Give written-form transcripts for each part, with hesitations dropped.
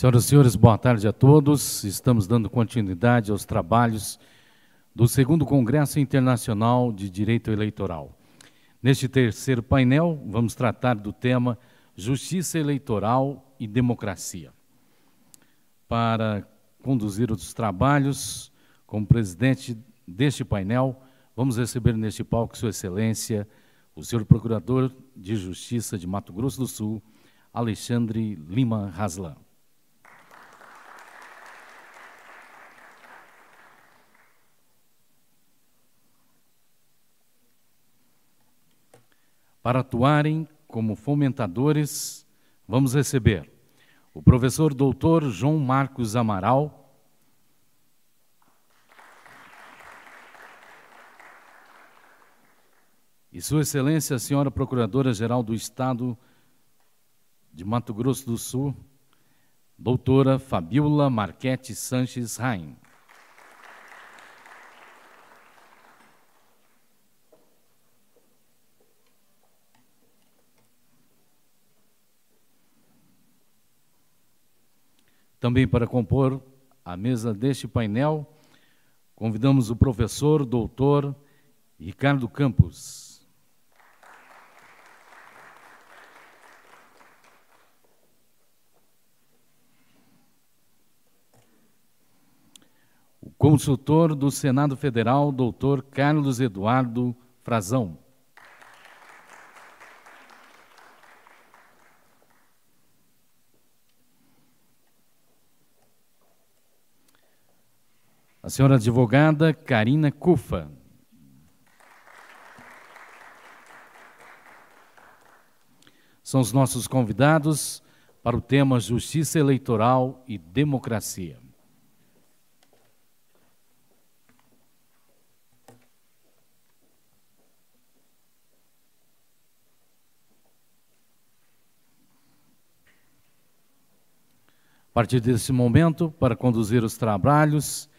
Senhoras e senhores, boa tarde a todos. Estamos dando continuidade aos trabalhos do 2º Congresso Internacional de Direito Eleitoral. Neste terceiro painel, vamos tratar do tema Justiça Eleitoral e Democracia. Para conduzir os trabalhos, como presidente deste painel, vamos receber neste palco Sua Excelência, o senhor Procurador de Justiça de Mato Grosso do Sul, Alexandre Lima Haslan. Para atuarem como fomentadores, vamos receber o professor doutor João Marcos Amaral, e Sua Excelência, a senhora Procuradora-Geral do Estado de Mato Grosso do Sul, doutora Fabiola Marchetti Sanches Raim. Também para compor a mesa deste painel, convidamos o professor doutor Ricardo Campos. O consultor do Senado Federal, doutor Carlos Eduardo Frazão. A senhora advogada Karina Cufa. São os nossos convidados para o tema Justiça Eleitoral e Democracia. A partir desse momento, para conduzir os trabalhos,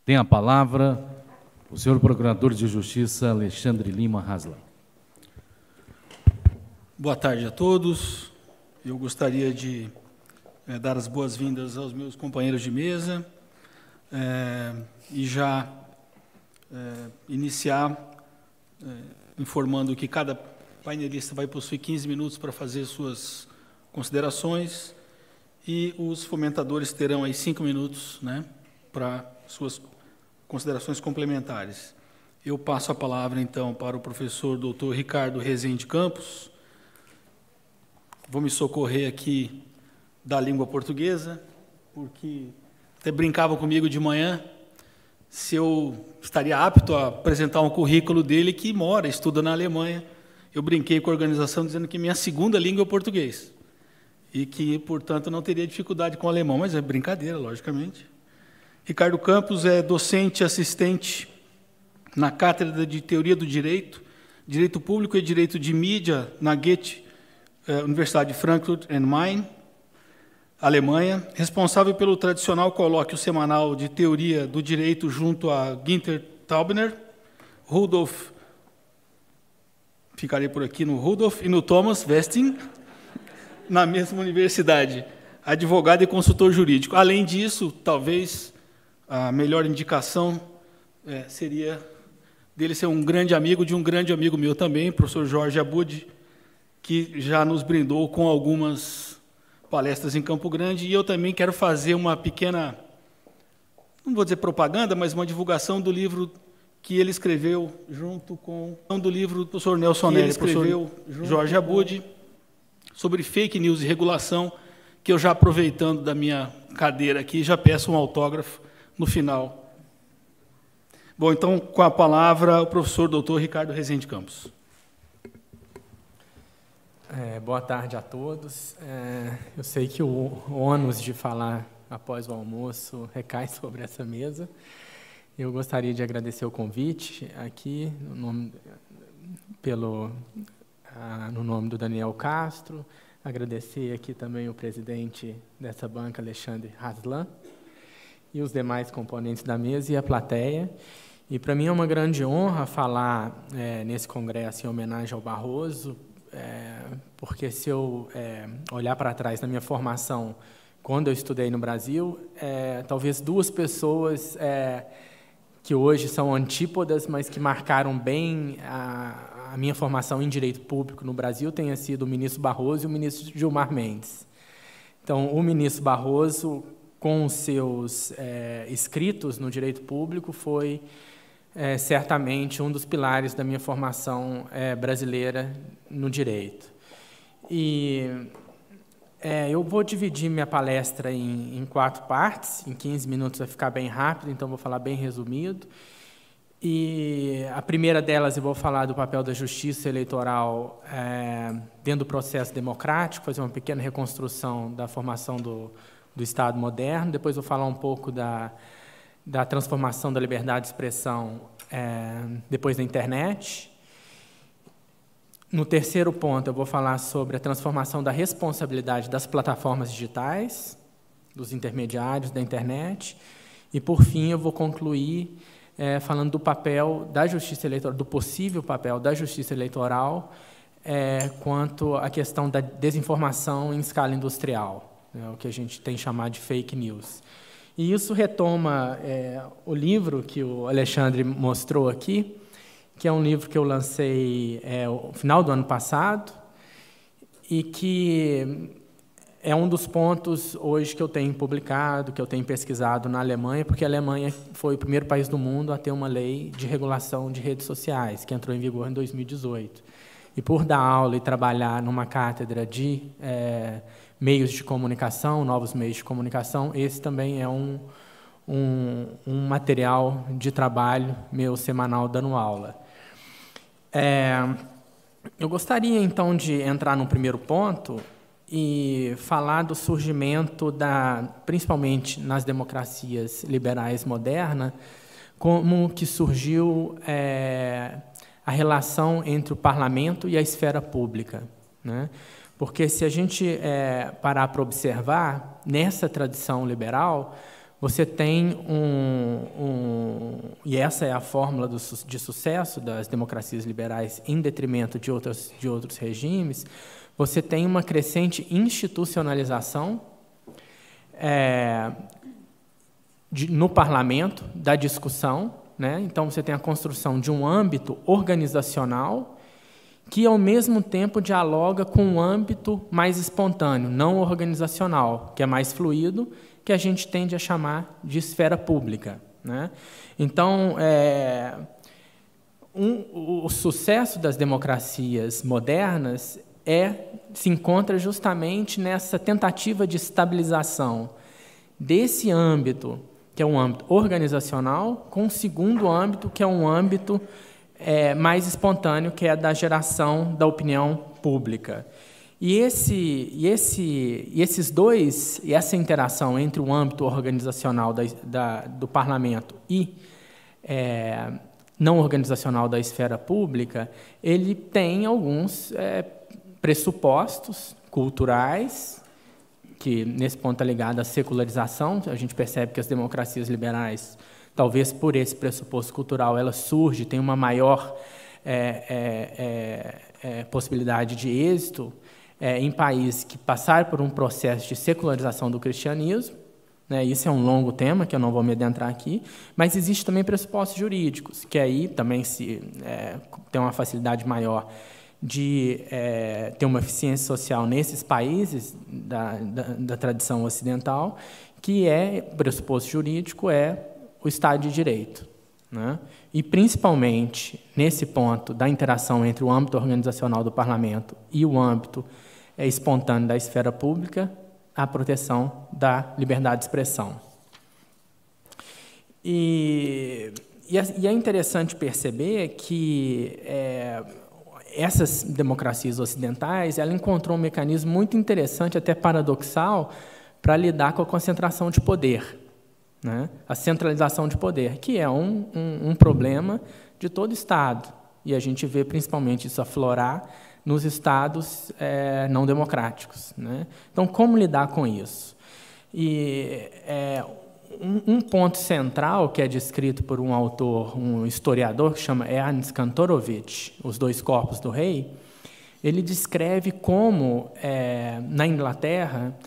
tem a palavra o senhor Procurador de Justiça, Alexandre Lima Haslan. Boa tarde a todos. Eu gostaria de dar as boas-vindas aos meus companheiros de mesa e já iniciar informando que cada painelista vai possuir 15 minutos para fazer suas considerações e os fomentadores terão aí 5 minutos, para suas considerações complementares. Eu passo a palavra, então, para o professor doutor Ricardo Rezende Campos. Vou me socorrer aqui da língua portuguesa, porque até brincavam comigo de manhã se eu estaria apto a apresentar um currículo dele que estuda na Alemanha. Eu brinquei com a organização dizendo que minha segunda língua é o português e que, portanto, não teria dificuldade com o alemão, mas é brincadeira, logicamente. Ricardo Campos é docente assistente na Cátedra de Teoria do Direito, Direito Público e Direito de Mídia na Goethe Universidade de Frankfurt am Main, Alemanha, responsável pelo tradicional colóquio semanal de Teoria do Direito junto a Günther Taubner, Rudolf, ficarei por aqui no Rudolf, e no Thomas Westing, na mesma universidade, advogado e consultor jurídico. Além disso, talvez a melhor indicação seria dele ser um grande amigo de um grande amigo meu também, professor Jorge Abud, que já nos brindou com algumas palestras em Campo Grande, e eu também quero fazer uma pequena, não vou dizer propaganda, mas uma divulgação do livro que ele escreveu junto com do livro do professor Nelson Nery, professor Jorge Abud, sobre fake news e regulação, que eu já aproveitando da minha cadeira aqui, já peço um autógrafo no final. Bom, então, com a palavra, o professor doutor Ricardo Rezende Campos. Boa tarde a todos. Eu sei que o ônus de falar após o almoço recai sobre essa mesa. Eu gostaria de agradecer o convite aqui, no nome do Daniel Castro, agradecer aqui também o presidente dessa banca, Alexandre Haslan, e os demais componentes da mesa e a plateia. E para mim é uma grande honra falar nesse congresso em homenagem ao Barroso, porque se eu olhar para trás na minha formação quando eu estudei no Brasil, talvez duas pessoas que hoje são antípodas, mas que marcaram bem a minha formação em direito público no Brasil, tenha sido o ministro Barroso e o ministro Gilmar Mendes. Então, o ministro Barroso, com os seus escritos no direito público, foi certamente um dos pilares da minha formação brasileira no direito. E eu vou dividir minha palestra em 4 partes, em 15 minutos vai ficar bem rápido, então vou falar bem resumido. E a primeira delas eu vou falar do papel da justiça eleitoral dentro do processo democrático, fazer uma pequena reconstrução da formação do Estado moderno. Depois vou falar um pouco da transformação da liberdade de expressão depois da internet. No terceiro ponto, eu vou falar sobre a transformação da responsabilidade das plataformas digitais, dos intermediários da internet. E, por fim, eu vou concluir falando do papel da justiça eleitoral, do possível papel da justiça eleitoral quanto à questão da desinformação em escala industrial, o que a gente tem chamado de fake news. E isso retoma o livro que o Alexandre mostrou aqui, que é um livro que eu lancei no final do ano passado e que é um dos pontos hoje que eu tenho publicado, que eu tenho pesquisado na Alemanha, porque a Alemanha foi o primeiro país do mundo a ter uma lei de regulação de redes sociais, que entrou em vigor em 2018. E por dar aula e trabalhar numa cátedra de meios de comunicação, novos meios de comunicação, esse também é um material de trabalho meu semanal dando aula. Eu gostaria, então, de entrar no primeiro ponto e falar do surgimento, principalmente nas democracias liberais modernas, como que surgiu a relação entre o parlamento e a esfera pública, né? Porque, se a gente parar para observar, nessa tradição liberal, você tem e essa é a fórmula de sucesso das democracias liberais em detrimento de outros regimes, você tem uma crescente institucionalização no parlamento da discussão, né? Então, você tem a construção de um âmbito organizacional que, ao mesmo tempo, dialoga com um âmbito mais espontâneo, não organizacional, que é mais fluido, que a gente tende a chamar de esfera pública, né? Então, o sucesso das democracias modernas se encontra justamente nessa tentativa de estabilização desse âmbito, que é um âmbito organizacional, com um segundo âmbito, que é um âmbito mais espontâneo, que é da geração da opinião pública. E esses dois, e essa interação entre o âmbito organizacional do parlamento e não organizacional da esfera pública, ele tem alguns pressupostos culturais, que nesse ponto é ligado à secularização. A gente percebe que as democracias liberais, talvez por esse pressuposto cultural, ela surge, tem uma maior possibilidade de êxito em países que passaram por um processo de secularização do cristianismo, né? Isso é um longo tema, que eu não vou me adentrar aqui, mas existe também pressupostos jurídicos, que aí também tem uma facilidade maior de ter uma eficiência social nesses países da tradição ocidental, que o pressuposto jurídico o Estado de Direito, né? E, principalmente, nesse ponto da interação entre o âmbito organizacional do parlamento e o âmbito espontâneo da esfera pública, a proteção da liberdade de expressão. E é interessante perceber que essas democracias ocidentais, ela encontrou um mecanismo muito interessante, até paradoxal, para lidar com a concentração de poder, né? A centralização de poder, que é um problema de todo Estado. E a gente vê principalmente isso aflorar nos Estados não democráticos, né? Então, como lidar com isso? E um ponto central que é descrito por um autor, um historiador, que chama Ernst Kantorowicz, Os Dois Corpos do Rei, ele descreve como, na Inglaterra,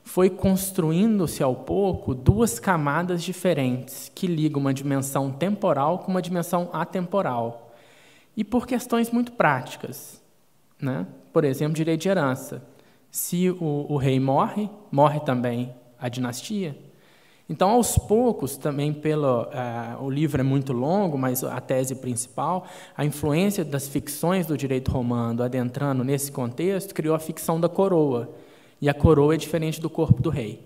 foi construindo-se ao pouco duas camadas diferentes que ligam uma dimensão temporal com uma dimensão atemporal. E por questões muito práticas, né? Por exemplo, direito de herança. Se o rei morre, morre também a dinastia. Então, aos poucos, também o livro é muito longo, mas a tese principal, a influência das ficções do direito romano adentrando nesse contexto, criou a ficção da coroa. E a coroa é diferente do corpo do rei.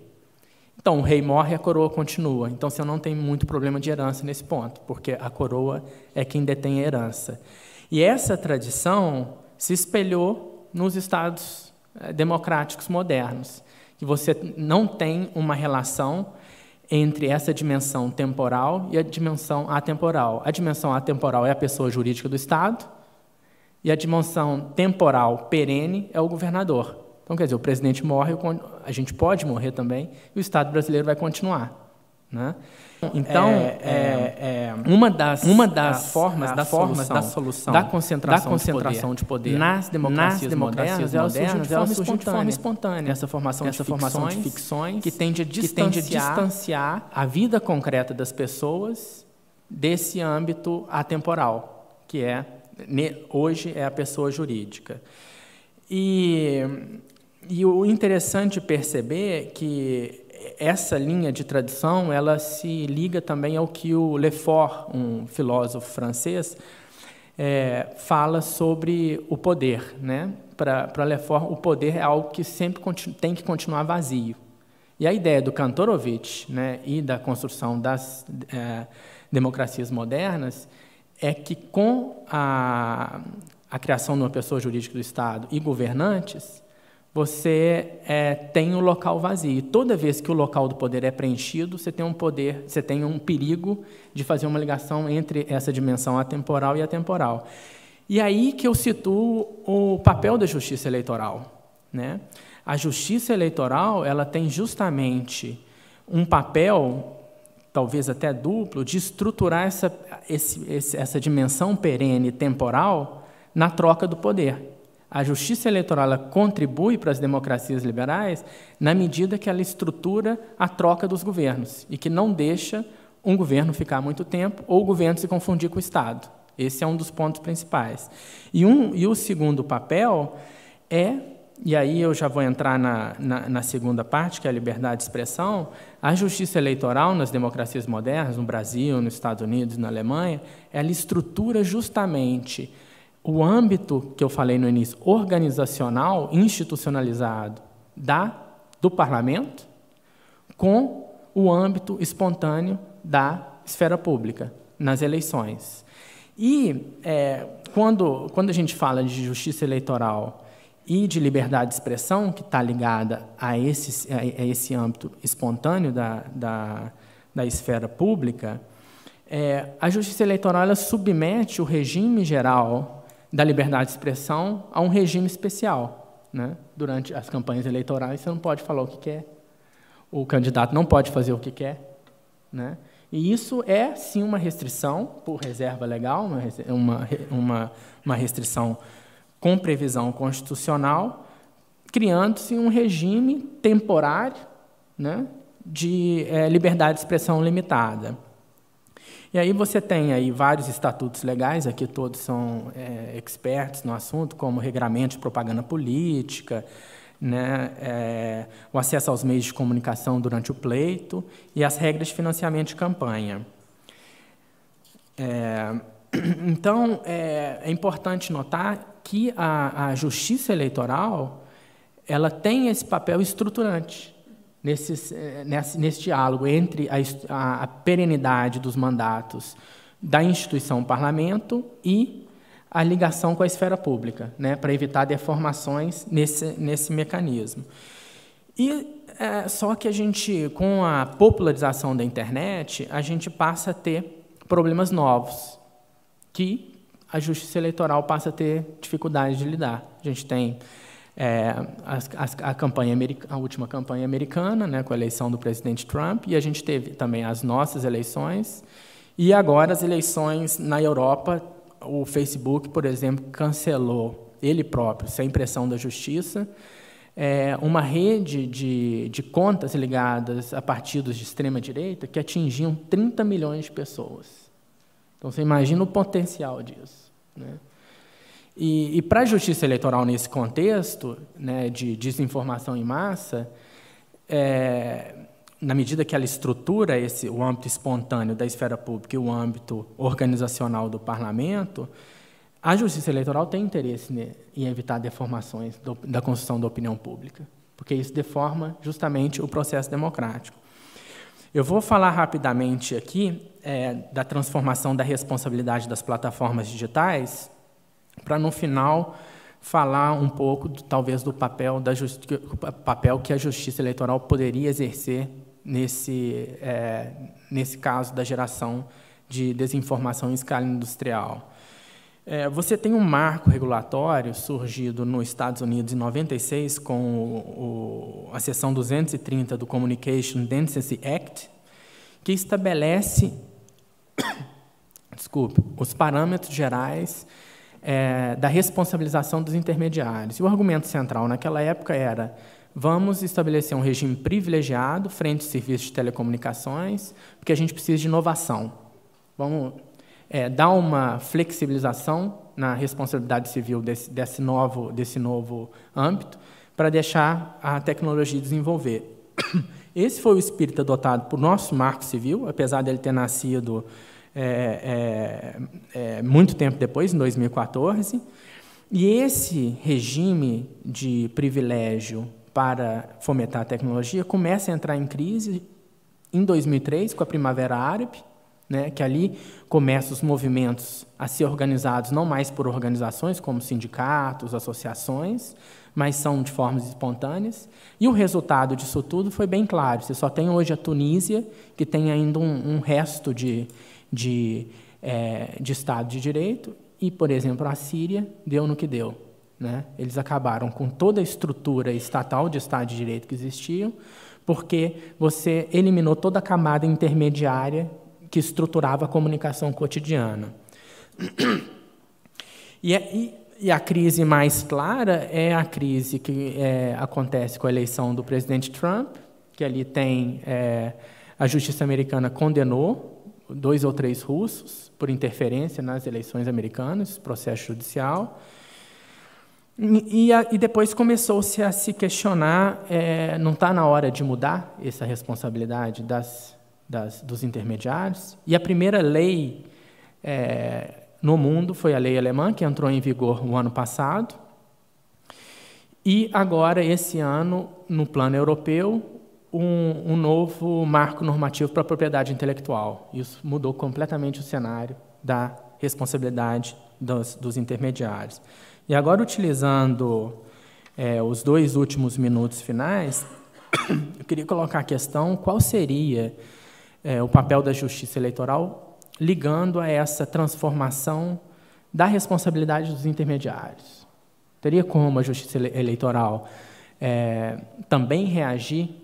Então, o rei morre e a coroa continua. Então, você não tem muito problema de herança nesse ponto, porque a coroa é quem detém a herança. E essa tradição se espelhou nos estados democráticos modernos, que você não tem uma relação entre essa dimensão temporal e a dimensão atemporal. A dimensão atemporal é a pessoa jurídica do Estado e a dimensão temporal perene é o governador. Então, quer dizer, o presidente morre, a gente pode morrer também, e o Estado brasileiro vai continuar, né? Então, uma das formas da solução da concentração de poder nas democracias modernas, ela surge de forma espontânea. Essa formação de ficções que tende a distanciar a vida concreta das pessoas desse âmbito atemporal, que hoje é a pessoa jurídica. E o interessante perceber é que essa linha de tradição ela se liga também ao que o Lefort, um filósofo francês, fala sobre o poder, né? Para Lefort, o poder é algo que sempre tem que continuar vazio. E a ideia do Kantorowicz, né, e da construção das democracias modernas é que, com a criação de uma pessoa jurídica do Estado e governantes, você tem um local vazio. E toda vez que o local do poder é preenchido, você tem um perigo de fazer uma ligação entre essa dimensão atemporal e atemporal. E aí que eu situo o papel da justiça eleitoral, né? A justiça eleitoral ela tem justamente um papel, talvez até duplo, de estruturar essa dimensão perene temporal na troca do poder. A justiça eleitoral ela contribui para as democracias liberais na medida que ela estrutura a troca dos governos e que não deixa um governo ficar muito tempo ou o governo se confundir com o Estado. Esse é um dos pontos principais. E o segundo papel e aí eu já vou entrar na segunda parte, que é a liberdade de expressão, a justiça eleitoral nas democracias modernas, no Brasil, nos Estados Unidos, na Alemanha, ela estrutura justamente o âmbito que eu falei no início, organizacional, institucionalizado do parlamento, com o âmbito espontâneo da esfera pública, nas eleições. E quando a gente fala de justiça eleitoral e de liberdade de expressão, que está ligada a esse âmbito espontâneo da esfera pública, a justiça eleitoral ela submete o regime geral da liberdade de expressão a um regime especial, né? Durante as campanhas eleitorais, você não pode falar o que quer, o candidato não pode fazer o que quer, né? E isso é, sim, uma restrição por reserva legal, uma restrição com previsão constitucional, criando-se um regime temporário, né, de liberdade de expressão limitada. E aí você tem aí vários estatutos legais, aqui todos são expertos no assunto, como o regramento de propaganda política, né, o acesso aos meios de comunicação durante o pleito e as regras de financiamento de campanha. Então, é importante notar que a justiça eleitoral ela tem esse papel estruturante nesse diálogo entre a perenidade dos mandatos da instituição parlamento e a ligação com a esfera pública, né, para evitar deformações nesse mecanismo. E só que com a popularização da internet, a gente passa a ter problemas novos, que a justiça eleitoral passa a ter dificuldade de lidar. A gente tem a última campanha americana, né, com a eleição do presidente Trump, e a gente teve também as nossas eleições, e agora as eleições na Europa. O Facebook, por exemplo, cancelou ele próprio, sem pressão da justiça, uma rede de contas ligadas a partidos de extrema-direita que atingiam 30 milhões de pessoas. Então, você imagina o potencial disso, né? E para a justiça eleitoral, nesse contexto, né, de desinformação em massa, na medida que ela estrutura o âmbito espontâneo da esfera pública e o âmbito organizacional do parlamento, a justiça eleitoral tem interesse em evitar deformações da construção da opinião pública, porque isso deforma justamente o processo democrático. Eu vou falar rapidamente aqui da transformação da responsabilidade das plataformas digitais, para, no final, falar um pouco, talvez, do papel que a justiça eleitoral poderia exercer nesse caso da geração de desinformação em escala industrial. Você tem um marco regulatório surgido nos Estados Unidos em 96 com a seção 230 do Communication Decency Act, que estabelece os parâmetros gerais da responsabilização dos intermediários. E o argumento central naquela época era: vamos estabelecer um regime privilegiado frente aos serviços de telecomunicações, porque a gente precisa de inovação. Vamos dar uma flexibilização na responsabilidade civil desse novo âmbito, para deixar a tecnologia desenvolver. Esse foi o espírito adotado por nosso Marco Civil, apesar dele ter nascido muito tempo depois, em 2014, e esse regime de privilégio para fomentar a tecnologia começa a entrar em crise em 2003, com a Primavera Árabe, né, que ali começam os movimentos a ser organizados não mais por organizações como sindicatos, associações, mas são de formas espontâneas. E o resultado disso tudo foi bem claro. Você só tem hoje a Tunísia, que tem ainda um resto de Estado de Direito, e, por exemplo, a Síria deu no que deu, né? Eles acabaram com toda a estrutura estatal de Estado de Direito que existia, porque você eliminou toda a camada intermediária que estruturava a comunicação cotidiana. E a crise mais clara é a crise que acontece com a eleição do presidente Trump, que ali tem a justiça americana condenou 2 ou 3 russos por interferência nas eleições americanas, processo judicial. E depois começou-se a se questionar, não está na hora de mudar essa responsabilidade dos intermediários? E a primeira lei no mundo foi a lei alemã, que entrou em vigor no ano passado. E agora, esse ano, no plano europeu, um novo marco normativo para a propriedade intelectual. Isso mudou completamente o cenário da responsabilidade dos intermediários. E agora, utilizando os 2 últimos minutos finais, eu queria colocar a questão: qual seria o papel da justiça eleitoral ligando a essa transformação da responsabilidade dos intermediários? Teria como a justiça eleitoral também reagir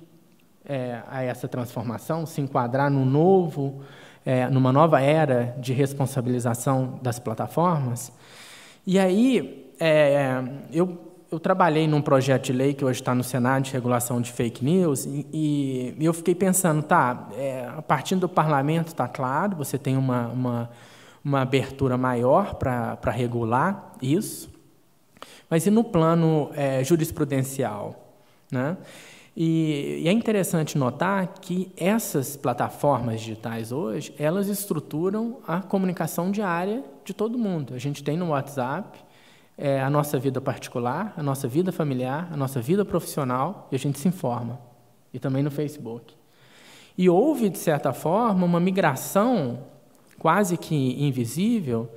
a essa transformação, se enquadrar numa nova era de responsabilização das plataformas? E aí, eu trabalhei num projeto de lei que hoje está no Senado, de regulação de fake news, e eu fiquei pensando, a partir do parlamento está claro, você tem uma abertura maior para regular isso, mas e no plano jurisprudencial, né? E é interessante notar que essas plataformas digitais hoje, elas estruturam a comunicação diária de todo mundo. A gente tem no WhatsApp a nossa vida particular, a nossa vida familiar, a nossa vida profissional, e a gente se informa. E também no Facebook. E houve, de certa forma, uma migração quase que invisível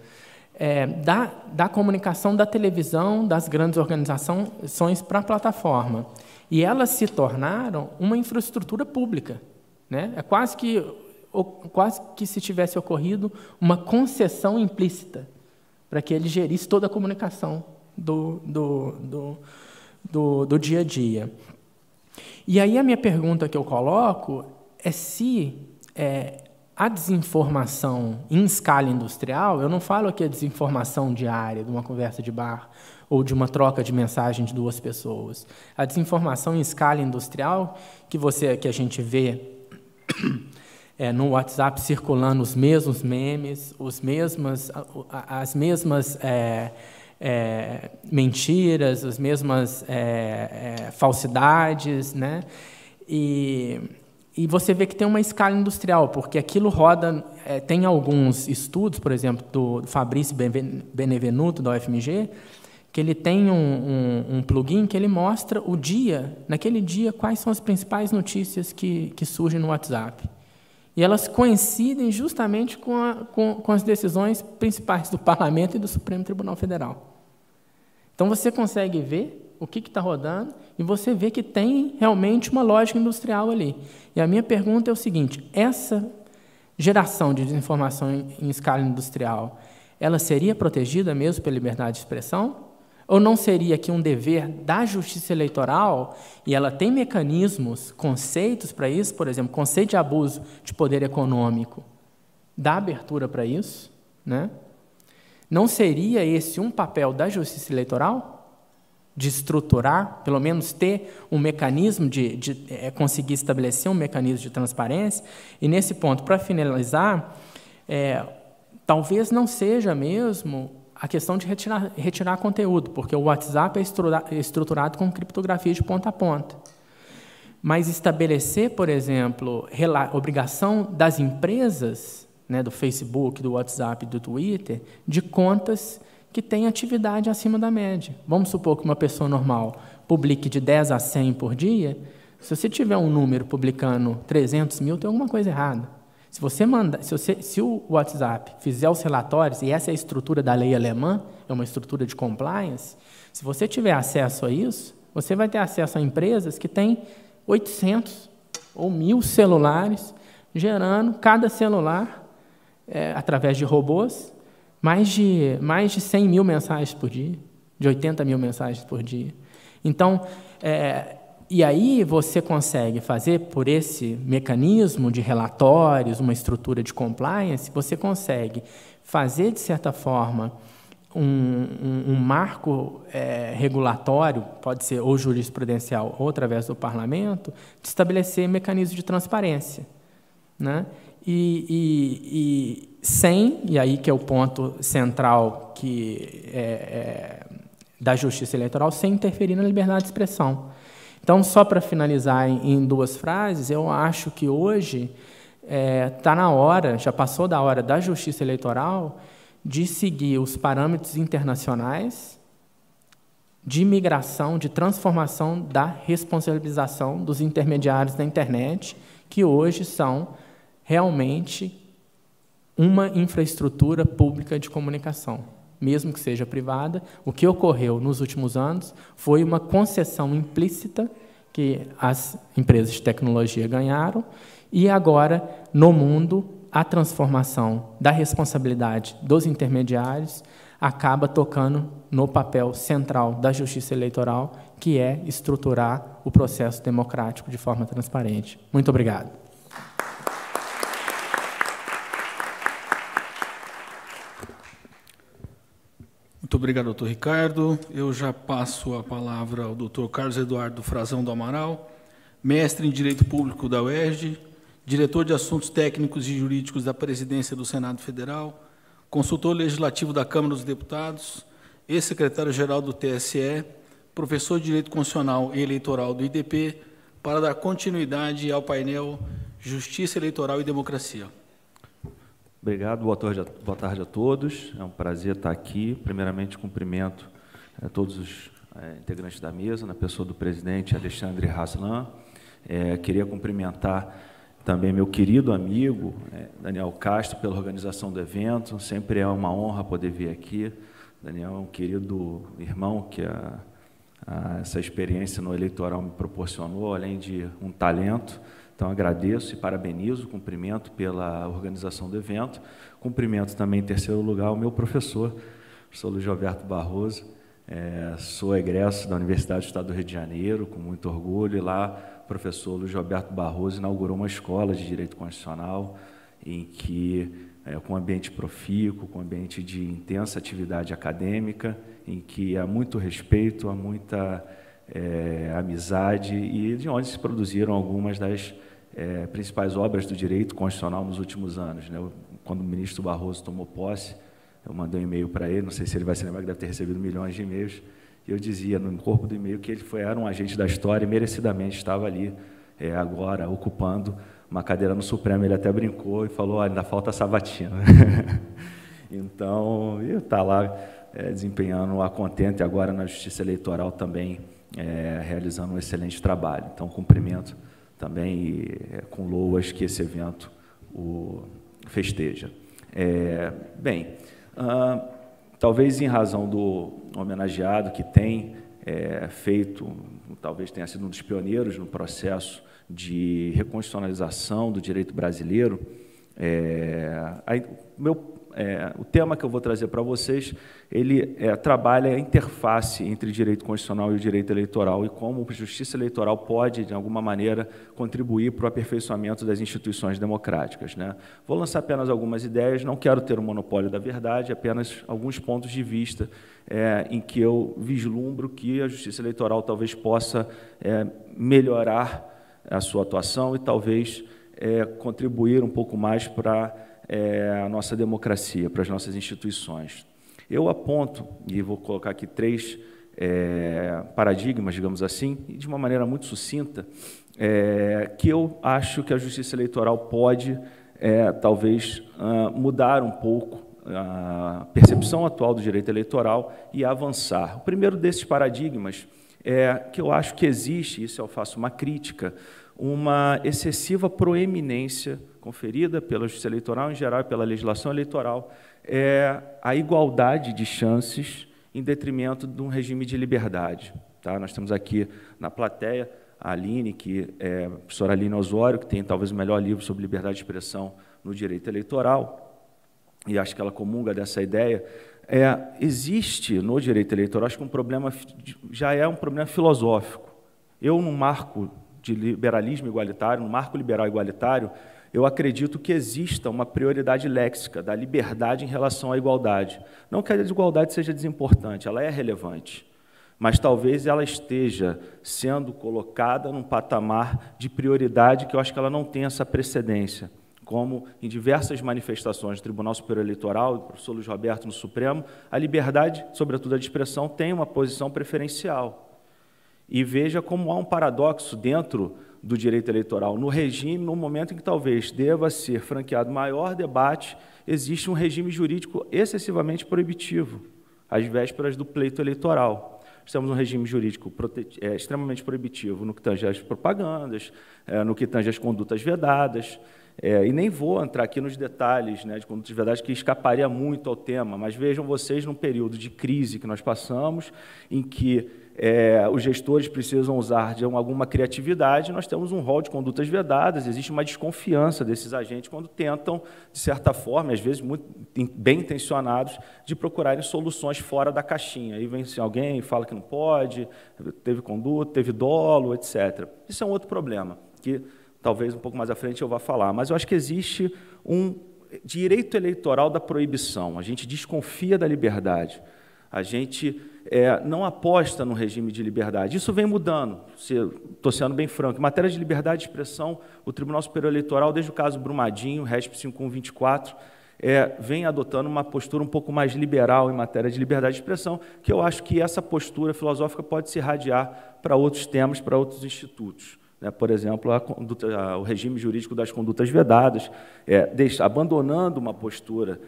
da comunicação da televisão, das grandes organizações para a plataforma. E elas se tornaram uma infraestrutura pública, né? Quase que se tivesse ocorrido uma concessão implícita para que ele gerisse toda a comunicação do dia a dia. E aí a minha pergunta que eu coloco é se a desinformação em escala industrial, eu não falo aqui a desinformação diária, de uma conversa de bar ou de uma troca de mensagem de duas pessoas. A desinformação em escala industrial, que a gente vê no WhatsApp circulando os mesmos memes, as mesmas mentiras, as mesmas falsidades, né? E você vê que tem uma escala industrial, porque aquilo roda... tem alguns estudos, por exemplo, do Fabrício Benevenuto, da UFMG, que ele tem um plugin que ele mostra naquele dia, quais são as principais notícias que surgem no WhatsApp. E elas coincidem justamente com as decisões principais do Parlamento e do Supremo Tribunal Federal. Então, você consegue ver o que está rodando e você vê que tem realmente uma lógica industrial ali. E a minha pergunta é o seguinte: essa geração de desinformação em escala industrial, ela seria protegida mesmo pela liberdade de expressão? Ou não seria aqui um dever da Justiça Eleitoral, e ela tem mecanismos, conceitos para isso, por exemplo, conceito de abuso de poder econômico, dá abertura para isso, né? Não seria esse um papel da Justiça Eleitoral? De estruturar, pelo menos ter um mecanismo, conseguir estabelecer um mecanismo de transparência? E, nesse ponto, para finalizar, talvez não seja mesmo a questão de retirar conteúdo, porque o WhatsApp é estruturado com criptografia de ponta a ponta. Mas estabelecer, por exemplo, obrigação das empresas, né, do Facebook, do WhatsApp, do Twitter, de contas que têm atividade acima da média. Vamos supor que uma pessoa normal publique de 10 a 100 por dia. Se você tiver um número publicando 300 mil, tem alguma coisa errada. Se o WhatsApp fizer os relatórios, e essa é a estrutura da lei alemã, é uma estrutura de compliance, se você tiver acesso a isso, você vai ter acesso a empresas que têm 800 ou 1.000 celulares, gerando cada celular, através de robôs, mais de 100 mil mensagens por dia, de 80 mil mensagens por dia. Então, e aí você consegue fazer, por esse mecanismo de relatórios, uma estrutura de compliance, você consegue fazer, de certa forma, um marco regulatório, pode ser ou jurisprudencial ou através do parlamento, de estabelecer mecanismos de transparência, né? E aí que é o ponto central da Justiça Eleitoral, sem interferir na liberdade de expressão. Então, só para finalizar em 2 frases, eu acho que hoje está na hora, já passou da hora da Justiça Eleitoral de seguir os parâmetros internacionais de migração, de transformação da responsabilização dos intermediários da internet, que hoje são realmente uma infraestrutura pública de comunicação, mesmo que seja privada. O que ocorreu nos últimos anos foi uma concessão implícita que as empresas de tecnologia ganharam, e agora, no mundo, a transformação da responsabilidade dos intermediários acaba tocando no papel central da Justiça Eleitoral, que é estruturar o processo democrático de forma transparente. Muito obrigado. Muito obrigado, doutor Ricardo. Eu já passo a palavra ao doutor Carlos Eduardo Frazão do Amaral, mestre em Direito Público da UERJ, diretor de Assuntos Técnicos e Jurídicos da Presidência do Senado Federal, consultor legislativo da Câmara dos Deputados, ex-secretário-geral do TSE, professor de Direito Constitucional e Eleitoral do IDP, para dar continuidade ao painel Justiça Eleitoral e Democracia. Obrigado, boa tarde a todos. É um prazer estar aqui. Primeiramente, cumprimento todos os integrantes da mesa, na pessoa do presidente Alexandre Haslan. Queria cumprimentar também meu querido amigo Daniel Castro pela organização do evento. Sempre é uma honra poder vir aqui. Daniel é um querido irmão que essa experiência no eleitoral me proporcionou, além de um talento. Então, agradeço e parabenizo, cumprimento pela organização do evento. Cumprimento também, em terceiro lugar, o meu professor Luiz Roberto Barroso. Sou egresso da Universidade do Estado do Rio de Janeiro, com muito orgulho, e lá o professor Luiz Roberto Barroso inaugurou uma escola de Direito Constitucional, em que, com ambiente profícuo, com ambiente de intensa atividade acadêmica, em que há muito respeito, há muita amizade, e de onde se produziram algumas das principais obras do direito constitucional nos últimos anos, né? Quando o ministro Barroso tomou posse, eu mandei um e-mail para ele, não sei se ele vai se lembrar, que deve ter recebido milhões de e-mails, e eu dizia no corpo do e-mail que ele era um agente da história e merecidamente estava ali agora ocupando uma cadeira no Supremo. Ele até brincou e falou, ainda falta a sabatina. Então, ele está lá desempenhando a contento, e agora na Justiça Eleitoral também realizando um excelente trabalho. Então, cumprimento também com loas que esse evento o festeja. Bem, talvez em razão do homenageado que tem feito, talvez tenha sido um dos pioneiros no processo de reconstitucionalização do direito brasileiro, o tema que eu vou trazer para vocês, ele trabalha a interface entre direito constitucional e o direito eleitoral e como a justiça eleitoral pode, de alguma maneira, contribuir para o aperfeiçoamento das instituições democráticas, né? Vou lançar apenas algumas ideias, não quero ter um monopólio da verdade, apenas alguns pontos de vista em que eu vislumbro que a justiça eleitoral talvez possa melhorar a sua atuação e talvez contribuir um pouco mais para a nossa democracia, para as nossas instituições. Eu aponto, e vou colocar aqui 3 paradigmas, digamos assim, e de uma maneira muito sucinta, que eu acho que a justiça eleitoral pode, talvez, mudar um pouco a percepção atual do direito eleitoral e avançar. O primeiro desses paradigmas é que eu acho que existe, isso eu faço uma crítica, uma excessiva proeminência conferida pela Justiça Eleitoral em geral e pela legislação eleitoral, a igualdade de chances em detrimento de um regime de liberdade. Tá? Nós temos aqui na plateia a Aline, a professora Aline Osório, que tem talvez o melhor livro sobre liberdade de expressão no direito eleitoral, e acho que ela comunga dessa ideia. Existe no direito eleitoral, acho que um problema, já é um problema filosófico. Eu, num marco de liberalismo igualitário, no marco liberal igualitário, eu acredito que exista uma prioridade léxica da liberdade em relação à igualdade. Não que a desigualdade seja desimportante, ela é relevante, mas talvez ela esteja sendo colocada num patamar de prioridade que eu acho que ela não tem essa precedência, como em diversas manifestações do Tribunal Superior Eleitoral, do professor Luiz Roberto no Supremo, a liberdade, sobretudo a de expressão, tem uma posição preferencial. E veja como há um paradoxo dentro do direito eleitoral. No regime, no momento em que talvez deva ser franqueado maior debate, existe um regime jurídico excessivamente proibitivo, às vésperas do pleito eleitoral. Nós temos um regime jurídico extremamente proibitivo no que tange às propagandas, no que tange às condutas vedadas, e nem vou entrar aqui nos detalhes, né, de condutas vedadas, que escaparia muito ao tema, mas vejam vocês, num período de crise que nós passamos, em que os gestores precisam usar de alguma criatividade, nós temos um rol de condutas vedadas, existe uma desconfiança desses agentes quando tentam, de certa forma, às vezes muito bem intencionados, de procurarem soluções fora da caixinha. Aí vem alguém e fala que não pode, teve conduta, teve dolo, etc. Isso é um outro problema, que talvez um pouco mais à frente eu vá falar, mas eu acho que existe um direito eleitoral da proibição, a gente desconfia da liberdade, a gente não aposta no regime de liberdade. Isso vem mudando, estou sendo bem franco. Em matéria de liberdade de expressão, o Tribunal Superior Eleitoral, desde o caso Brumadinho, RESP 5124, vem adotando uma postura um pouco mais liberal em matéria de liberdade de expressão, que eu acho que essa postura filosófica pode se irradiar para outros temas, para outros institutos. Por exemplo, o regime jurídico das condutas vedadas, abandonando uma postura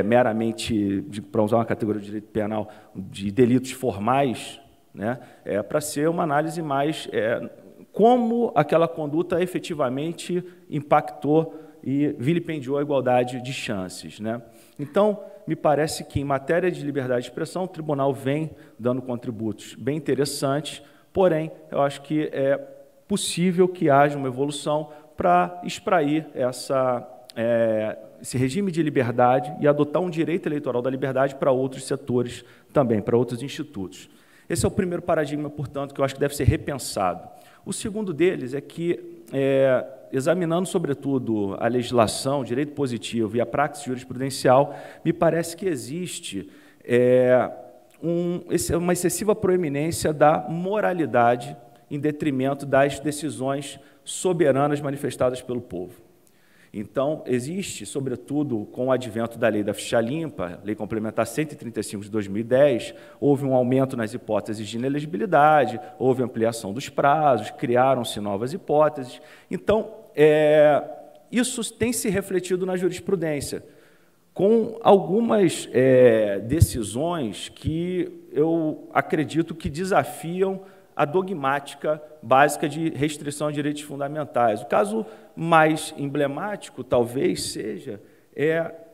meramente, para usar uma categoria de direito penal, de delitos formais, né, para ser uma análise mais como aquela conduta efetivamente impactou e vilipendiou a igualdade de chances, né? Então, me parece que, em matéria de liberdade de expressão, o tribunal vem dando contributos bem interessantes, porém, eu acho que possível que haja uma evolução para esprair esse regime de liberdade e adotar um direito eleitoral da liberdade para outros setores também, para outros institutos. Esse é o primeiro paradigma, portanto, que eu acho que deve ser repensado. O segundo deles é que examinando, sobretudo, a legislação, o direito positivo e a praxis jurisprudencial, me parece que existe uma excessiva proeminência da moralidade em detrimento das decisões soberanas manifestadas pelo povo. Então, existe, sobretudo, com o advento da lei da ficha limpa, lei complementar 135 de 2010, houve um aumento nas hipóteses de inelegibilidade, houve ampliação dos prazos, criaram-se novas hipóteses. Então, isso tem se refletido na jurisprudência, com algumas decisões que eu acredito que desafiam a dogmática básica de restrição a direitos fundamentais. O caso mais emblemático, talvez, seja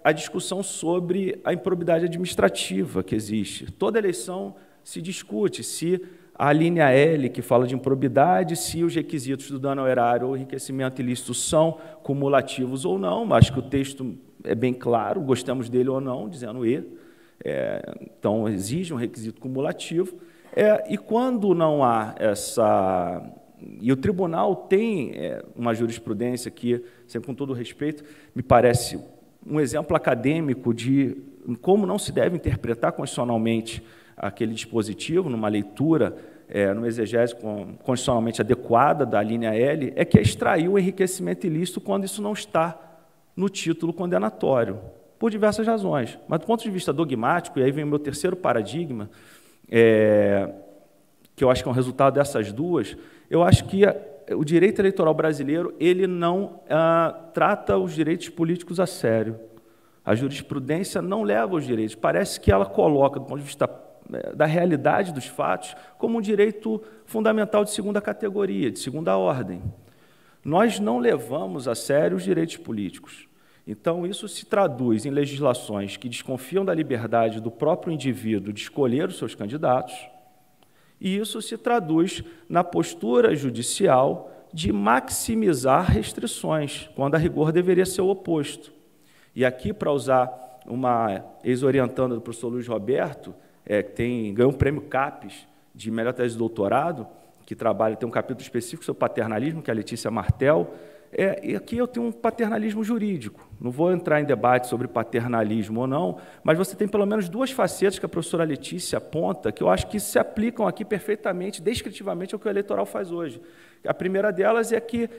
a discussão sobre a improbidade administrativa que existe. Toda eleição se discute se a linha L, que fala de improbidade, se os requisitos do dano ao erário ou enriquecimento ilícito são cumulativos ou não. Acho que o texto é bem claro, gostamos dele ou não, dizendo E. Então, exige um requisito cumulativo. E quando não há essa... E o tribunal tem uma jurisprudência que, sempre com todo respeito, me parece um exemplo acadêmico de como não se deve interpretar constitucionalmente aquele dispositivo, numa leitura, numa exegese constitucionalmente adequada da linha L, que é extrair o enriquecimento ilícito quando isso não está no título condenatório, por diversas razões. Mas, do ponto de vista dogmático, e aí vem o meu terceiro paradigma, que eu acho que é um resultado dessas duas, eu acho que o direito eleitoral brasileiro ele não trata os direitos políticos a sério. A jurisprudência não leva os direitos. Parece que ela coloca, do ponto de vista da realidade dos fatos, como um direito fundamental de segunda categoria, de segunda ordem. Nós não levamos a sério os direitos políticos. Então, isso se traduz em legislações que desconfiam da liberdade do próprio indivíduo de escolher os seus candidatos, e isso se traduz na postura judicial de maximizar restrições, quando a rigor deveria ser o oposto. E aqui, para usar uma ex-orientanda do professor Luiz Roberto, que ganhou um prêmio CAPES de melhor tese de doutorado, que tem um capítulo específico sobre paternalismo, que é a Letícia Martel, e aqui eu tenho um paternalismo jurídico. Não vou entrar em debate sobre paternalismo ou não, mas você tem pelo menos duas facetas que a professora Letícia aponta, que eu acho que se aplicam aqui perfeitamente, descritivamente, ao que o eleitoral faz hoje. A primeira delas é que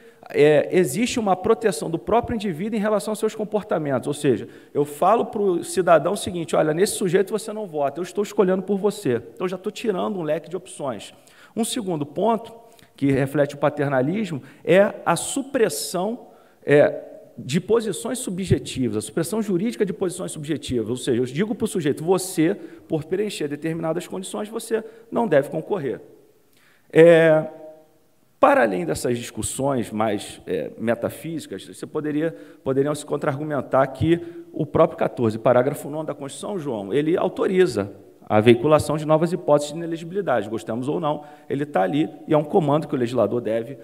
existe uma proteção do próprio indivíduo em relação aos seus comportamentos. Ou seja, eu falo para o cidadão o seguinte: olha, nesse sujeito você não vota, eu estou escolhendo por você. Então, eu já estou tirando um leque de opções. Um segundo ponto, que reflete o paternalismo, é a supressão de posições subjetivas, a supressão jurídica de posições subjetivas. Ou seja, eu digo para o sujeito: você, por preencher determinadas condições, você não deve concorrer. Para além dessas discussões mais metafísicas, você poderiam se contra-argumentar que o próprio 14, parágrafo 9 da Constituição, João, ele autoriza a veiculação de novas hipóteses de inelegibilidade, gostamos ou não, ele está ali e é um comando que o legislador deve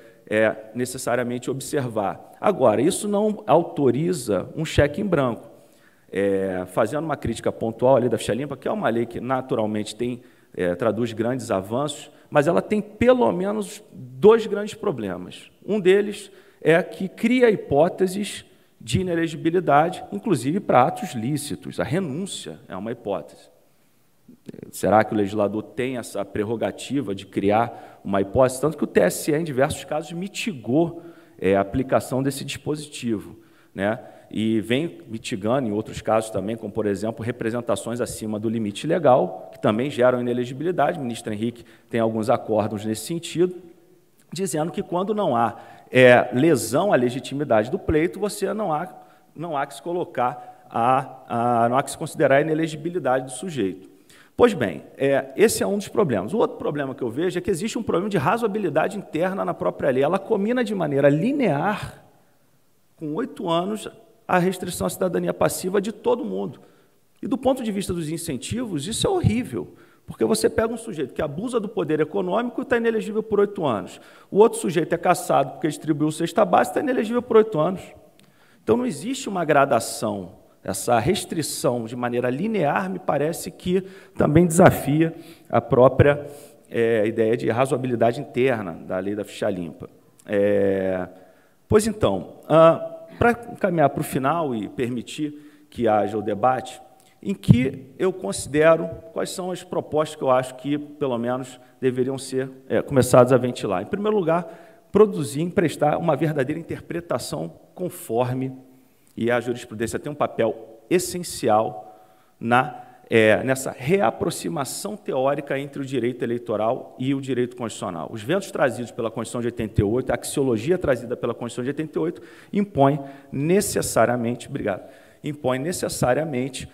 necessariamente observar. Agora, isso não autoriza um cheque em branco. Fazendo uma crítica pontual à lei da ficha limpa, que é uma lei que naturalmente traduz grandes avanços, mas ela tem pelo menos dois grandes problemas. Um deles é que cria hipóteses de inelegibilidade, inclusive para atos lícitos. A renúncia é uma hipótese. Será que o legislador tem essa prerrogativa de criar uma hipótese? Tanto que o TSE, em diversos casos, mitigou a aplicação desse dispositivo, né? E vem mitigando em outros casos também, como, por exemplo, representações acima do limite legal, que também geram inelegibilidade. O ministro Henrique tem alguns acórdãos nesse sentido, dizendo que, quando não há lesão à legitimidade do pleito, não há que se colocar, não há que se considerar a inelegibilidade do sujeito. Pois bem, esse é um dos problemas. O outro problema que eu vejo é que existe um problema de razoabilidade interna na própria lei. Ela combina de maneira linear, com 8 anos, a restrição à cidadania passiva de todo mundo. E, do ponto de vista dos incentivos, isso é horrível, porque você pega um sujeito que abusa do poder econômico e está inelegível por 8 anos. O outro sujeito é cassado porque distribuiu cesta básica e está inelegível por 8 anos. Então, não existe uma gradação. Essa restrição de maneira linear me parece que também desafia a própria ideia de razoabilidade interna da lei da ficha limpa. Pois então, para caminhar para o final e permitir que haja o debate, em que eu considero quais são as propostas que eu acho que, pelo menos, deveriam ser começadas a ventilar. Em primeiro lugar, produzir, emprestar uma verdadeira interpretação conforme, e a jurisprudência tem um papel essencial nessa reaproximação teórica entre o direito eleitoral e o direito constitucional. Os ventos trazidos pela Constituição de 88, a axiologia trazida pela Constituição de 88, impõe necessariamente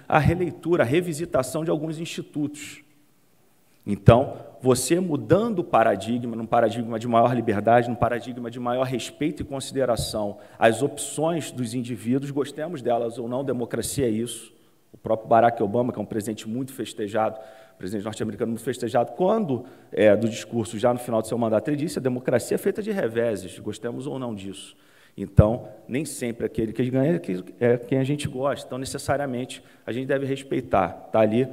a releitura, a revisitação de alguns institutos. Então, você mudando o paradigma, num paradigma de maior liberdade, num paradigma de maior respeito e consideração às opções dos indivíduos, gostemos delas ou não, democracia é isso. O próprio Barack Obama, que é um presidente muito festejado, presidente norte-americano muito festejado, quando do discurso, já no final do seu mandato, ele disse: a democracia é feita de reveses, gostemos ou não disso. Então, nem sempre aquele que ganha é quem a gente gosta. Então, necessariamente, a gente deve respeitar, está ali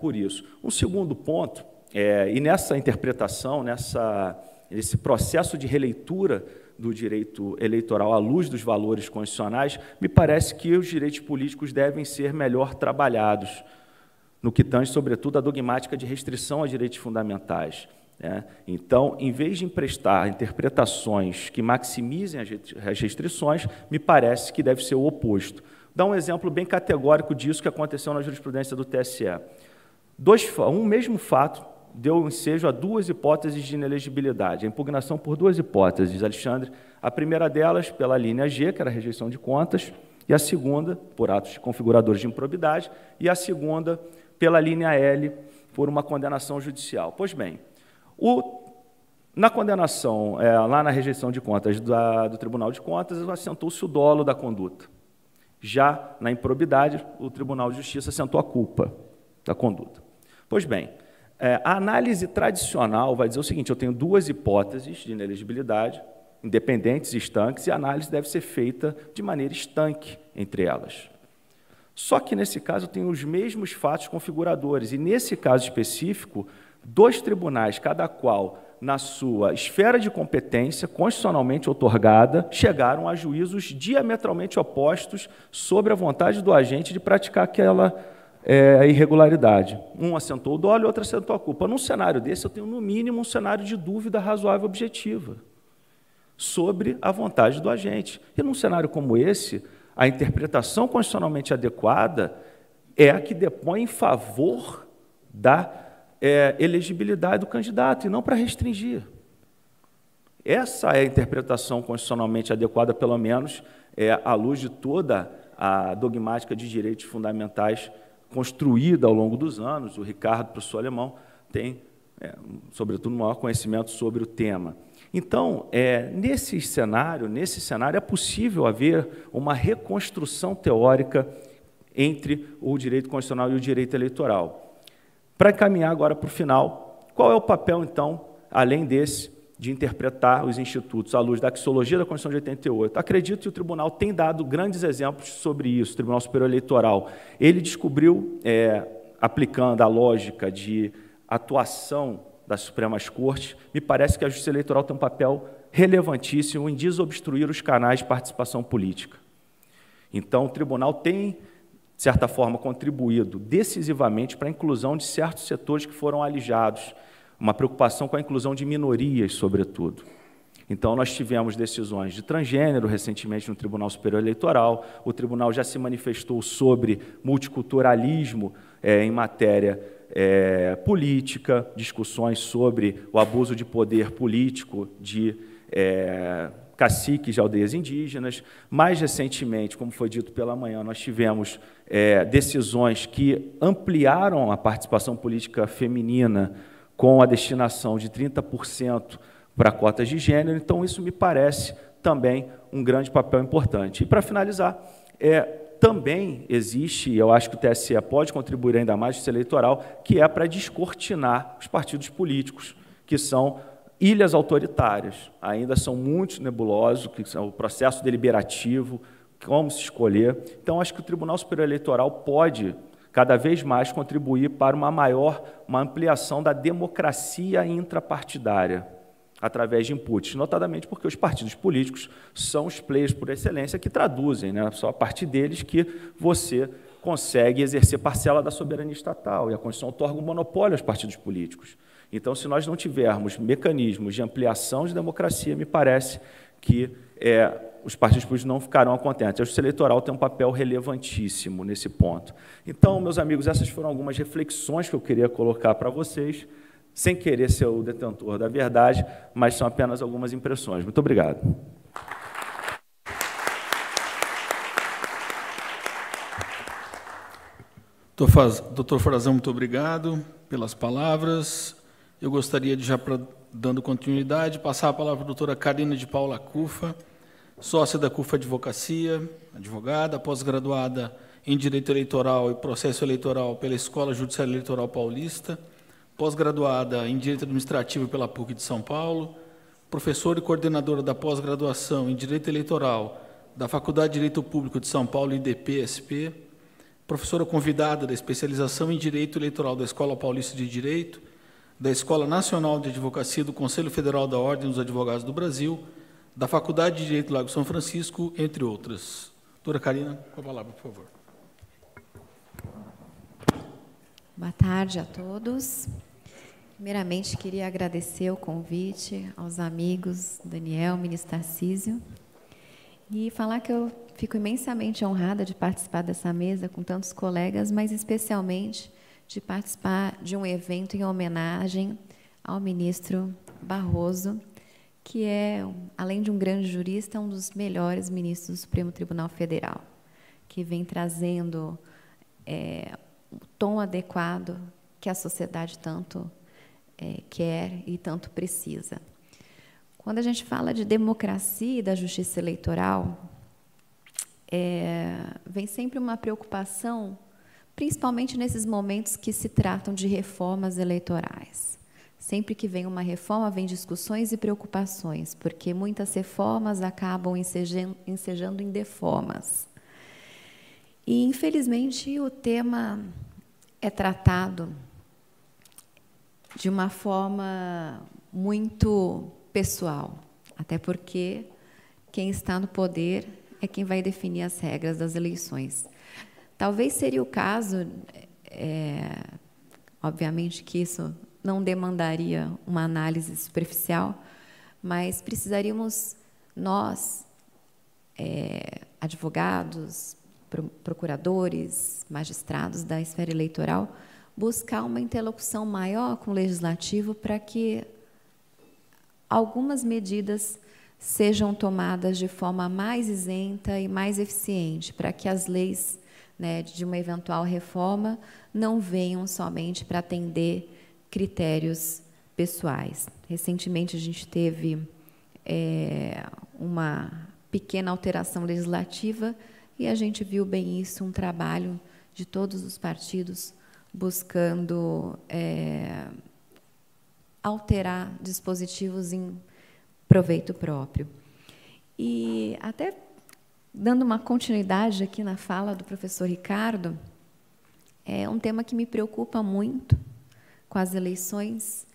por isso. Um segundo ponto, e nessa interpretação, nesse processo de releitura do direito eleitoral à luz dos valores constitucionais, me parece que os direitos políticos devem ser melhor trabalhados, no que tange, sobretudo, a dogmática de restrição a direitos fundamentais. Então, em vez de emprestar interpretações que maximizem as restrições, me parece que deve ser o oposto. Dá um exemplo bem categórico disso que aconteceu na jurisprudência do TSE. Um mesmo fato deu ensejo a duas hipóteses de inelegibilidade, a impugnação por duas hipóteses, Alexandre. A primeira delas, pela linha G, que era a rejeição de contas, e a segunda, por atos configuradores de improbidade, e a segunda, pela linha L, por uma condenação judicial. Pois bem, na condenação, lá na rejeição de contas do Tribunal de Contas, assentou-se o dolo da conduta. Já na improbidade, o Tribunal de Justiça assentou a culpa da conduta. Pois bem, a análise tradicional vai dizer o seguinte: eu tenho duas hipóteses de inelegibilidade, independentes e estanques, e a análise deve ser feita de maneira estanque entre elas. Só que, nesse caso, eu tenho os mesmos fatos configuradores, e, nesse caso específico, dois tribunais, cada qual na sua esfera de competência constitucionalmente outorgada, chegaram a juízos diametralmente opostos sobre a vontade do agente de praticar aquela irregularidade. Um assentou o dolo e outro assentou a culpa. Num cenário desse, eu tenho, no mínimo, um cenário de dúvida razoável objetiva sobre a vontade do agente. E, num cenário como esse, a interpretação constitucionalmente adequada é a que depõe em favor da elegibilidade do candidato, e não para restringir. Essa é a interpretação constitucionalmente adequada, pelo menos, à luz de toda a dogmática de direitos fundamentais construída ao longo dos anos. O Ricardo, professor alemão, tem, sobretudo, um maior conhecimento sobre o tema. Então, nesse cenário é possível haver uma reconstrução teórica entre o direito constitucional e o direito eleitoral. Para encaminhar agora para o final, qual é o papel, então, além desse, de interpretar os institutos à luz da axiologia da Constituição de 88? Acredito que o tribunal tem dado grandes exemplos sobre isso, o Tribunal Superior Eleitoral. Ele descobriu, aplicando a lógica de atuação das Supremas Cortes, me parece que a Justiça Eleitoral tem um papel relevantíssimo em desobstruir os canais de participação política. Então, o tribunal tem, de certa forma, contribuído decisivamente para a inclusão de certos setores que foram alijados, uma preocupação com a inclusão de minorias, sobretudo. Então, nós tivemos decisões de transgênero recentemente no Tribunal Superior Eleitoral, o tribunal já se manifestou sobre multiculturalismo em matéria política, discussões sobre o abuso de poder político de caciques de aldeias indígenas. Mais recentemente, como foi dito pela manhã, nós tivemos decisões que ampliaram a participação política feminina com a destinação de 30% para cotas de gênero. Então, isso me parece também um grande papel importante. E, para finalizar, também existe, e eu acho que o TSE pode contribuir ainda mais, justiça eleitoral, que é para descortinar os partidos políticos, que são ilhas autoritárias, ainda são muito nebulosos, que são o processo deliberativo, como se escolher. Então, acho que o Tribunal Superior Eleitoral pode, cada vez mais, contribuir para uma ampliação da democracia intrapartidária, através de inputs, notadamente porque os partidos políticos são os players por excelência que traduzem, né? Só a partir deles que você consegue exercer parcela da soberania estatal, e a Constituição otorga um monopólio aos partidos políticos. Então, se nós não tivermos mecanismos de ampliação de democracia, me parece que os partidos políticos não ficarão contentes. A Justiça Eleitoral tem um papel relevantíssimo nesse ponto. Então, meus amigos, essas foram algumas reflexões que eu queria colocar para vocês, sem querer ser o detentor da verdade, mas são apenas algumas impressões. Muito obrigado. Doutor Frazão, muito obrigado pelas palavras. Eu gostaria de, já dando continuidade, passar a palavra à doutora Karina de Paula Cufa, sócia da CUFA Advocacia, advogada, pós-graduada em Direito Eleitoral e Processo Eleitoral pela Escola Judiciária Eleitoral Paulista, pós-graduada em Direito Administrativo pela PUC de São Paulo, professora e coordenadora da pós-graduação em Direito Eleitoral da Faculdade de Direito Público de São Paulo, IDP-SP, professora convidada da especialização em Direito Eleitoral da Escola Paulista de Direito, da Escola Nacional de Advocacia do Conselho Federal da Ordem dos Advogados do Brasil, da Faculdade de Direito Lago São Francisco, entre outras. Doutora Karina, com a palavra, por favor. Boa tarde a todos. Primeiramente, queria agradecer o convite aos amigos Daniel, ministro Tarcísio, e falar que eu fico imensamente honrada de participar dessa mesa com tantos colegas, mas especialmente de participar de um evento em homenagem ao ministro Barroso, que é, além de um grande jurista, um dos melhores ministros do Supremo Tribunal Federal, que vem trazendo o tom adequado que a sociedade tanto quer e tanto precisa. Quando a gente fala de democracia e da justiça eleitoral, vem sempre uma preocupação, principalmente nesses momentos que se tratam de reformas eleitorais. Sempre que vem uma reforma, vem discussões e preocupações, porque muitas reformas acabam ensejando em deformas. E, infelizmente, o tema é tratado de uma forma muito pessoal, até porque quem está no poder é quem vai definir as regras das eleições. Talvez seria o caso, obviamente que isso não demandaria uma análise superficial, mas precisaríamos nós, advogados, procuradores, magistrados da esfera eleitoral, buscar uma interlocução maior com o legislativo para que algumas medidas sejam tomadas de forma mais isenta e mais eficiente, para que as leis, né, de uma eventual reforma não venham somente para atender critérios pessoais. Recentemente, a gente teve uma pequena alteração legislativa e a gente viu bem isso, um trabalho de todos os partidos buscando alterar dispositivos em proveito próprio. E até dando uma continuidade aqui na fala do professor Ricardo, é um tema que me preocupa muito com as eleições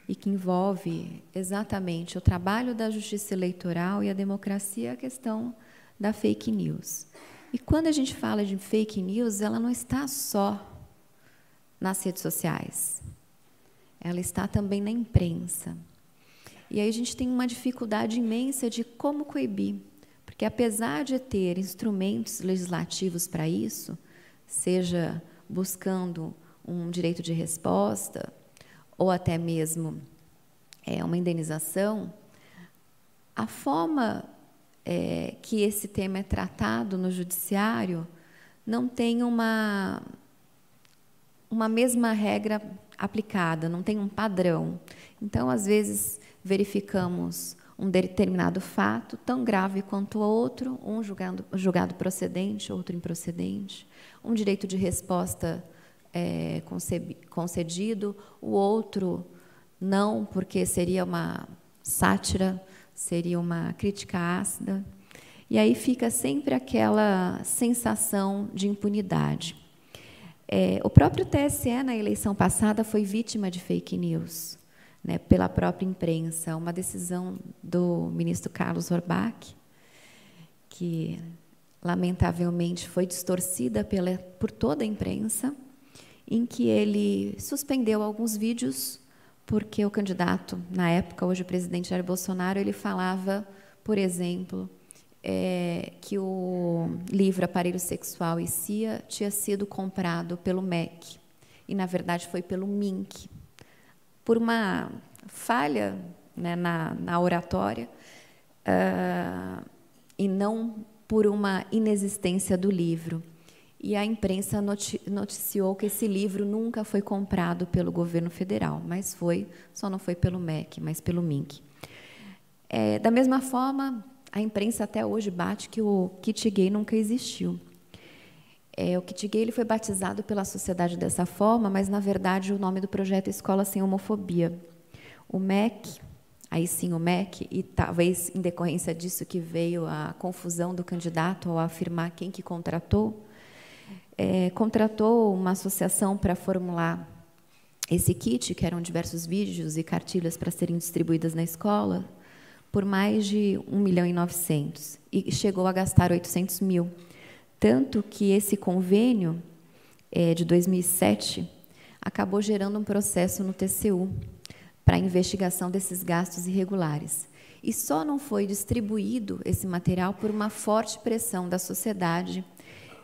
e que envolve exatamente o trabalho da justiça eleitoral e a democracia, a questão da fake news. E quando a gente fala de fake news, ela não está só nas redes sociais, ela está também na imprensa. E aí a gente tem uma dificuldade imensa de como coibir, porque apesar de ter instrumentos legislativos para isso, seja buscando um direito de resposta ou até mesmo uma indenização, a forma que esse tema é tratado no judiciário não tem uma mesma regra aplicada, não tem um padrão. Então, às vezes, verificamos um determinado fato, tão grave quanto o outro, um julgado procedente, outro improcedente, um direito de resposta concedido, o outro não, porque seria uma sátira, seria uma crítica ácida. E aí fica sempre aquela sensação de impunidade. O próprio TSE, na eleição passada, foi vítima de fake news. né, pela própria imprensa, uma decisão do ministro Carlos Orbach, que, lamentavelmente, foi distorcida por toda a imprensa, em que ele suspendeu alguns vídeos, porque o candidato, na época, hoje o presidente Jair Bolsonaro, ele falava, por exemplo, que o livro Aparelho Sexual e CIA tinha sido comprado pelo MEC, e, na verdade, foi pelo MINC, por uma falha, né, na oratória, e não por uma inexistência do livro. E a imprensa noticiou que esse livro nunca foi comprado pelo governo federal, mas só não foi pelo MEC, mas pelo MINC. Da mesma forma, a imprensa até hoje bate que o kit gay nunca existiu. O kit gay ele foi batizado pela sociedade dessa forma, mas, na verdade, o nome do projeto é Escola Sem Homofobia. O MEC, aí sim o MEC, e talvez em decorrência disso que veio a confusão do candidato ao afirmar quem que contratou, contratou uma associação para formular esse kit, que eram diversos vídeos e cartilhas para serem distribuídas na escola, por mais de 1.900.000, e chegou a gastar 800 mil. Tanto que esse convênio de 2007 acabou gerando um processo no TCU para a investigação desses gastos irregulares. E só não foi distribuído esse material por uma forte pressão da sociedade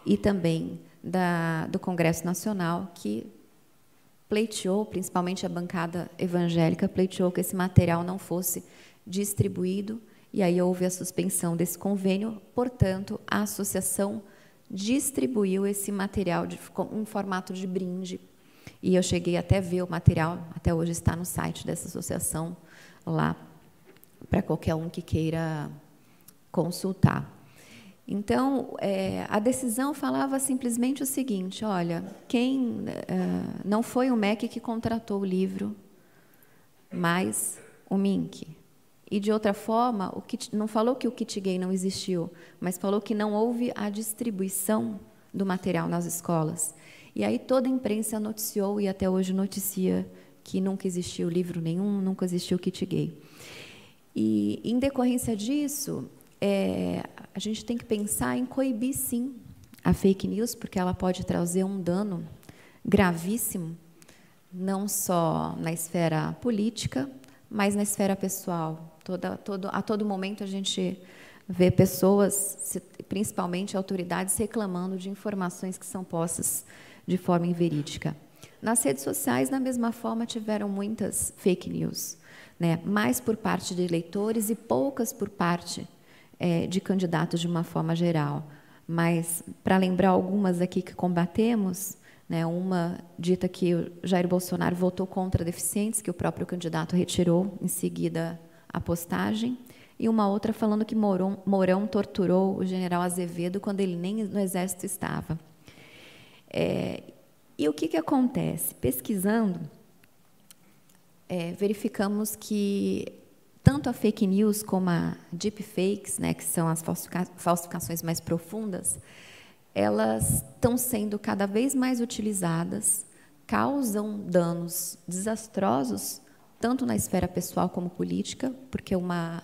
e também do Congresso Nacional, que pleiteou, principalmente a bancada evangélica, pleiteou que esse material não fosse distribuído, e aí houve a suspensão desse convênio. Portanto, a associação distribuiu esse material em formato de brinde, e eu cheguei até a ver o material, até hoje está no site dessa associação, lá, para qualquer um que queira consultar. Então, a decisão falava simplesmente o seguinte: olha, não foi o MEC que contratou o livro, mas o MINC. E, de outra forma, não falou que o kit gay não existiu, mas falou que não houve a distribuição do material nas escolas. E aí toda a imprensa noticiou, e até hoje noticia, que nunca existiu livro nenhum, nunca existiu kit gay. E, em decorrência disso, a gente tem que pensar em coibir, sim, a fake news, porque ela pode trazer um dano gravíssimo, não só na esfera política, mas na esfera pessoal. A todo momento a gente vê pessoas, principalmente autoridades, reclamando de informações que são postas de forma inverídica. Nas redes sociais, da mesma forma, tiveram muitas fake news, né? Mais por parte de eleitores e poucas por parte de candidatos de uma forma geral. Mas, para lembrar algumas aqui que combatemos, né, uma dita que o Jair Bolsonaro votou contra deficientes, que o próprio candidato retirou em seguida a postagem, e uma outra falando que Mourão torturou o general Azevedo quando ele nem no Exército estava. E o que acontece? Pesquisando, verificamos que tanto a fake news como a deepfakes, né, que são as falsificações mais profundas, elas estão sendo cada vez mais utilizadas, causam danos desastrosos, tanto na esfera pessoal como política, porque uma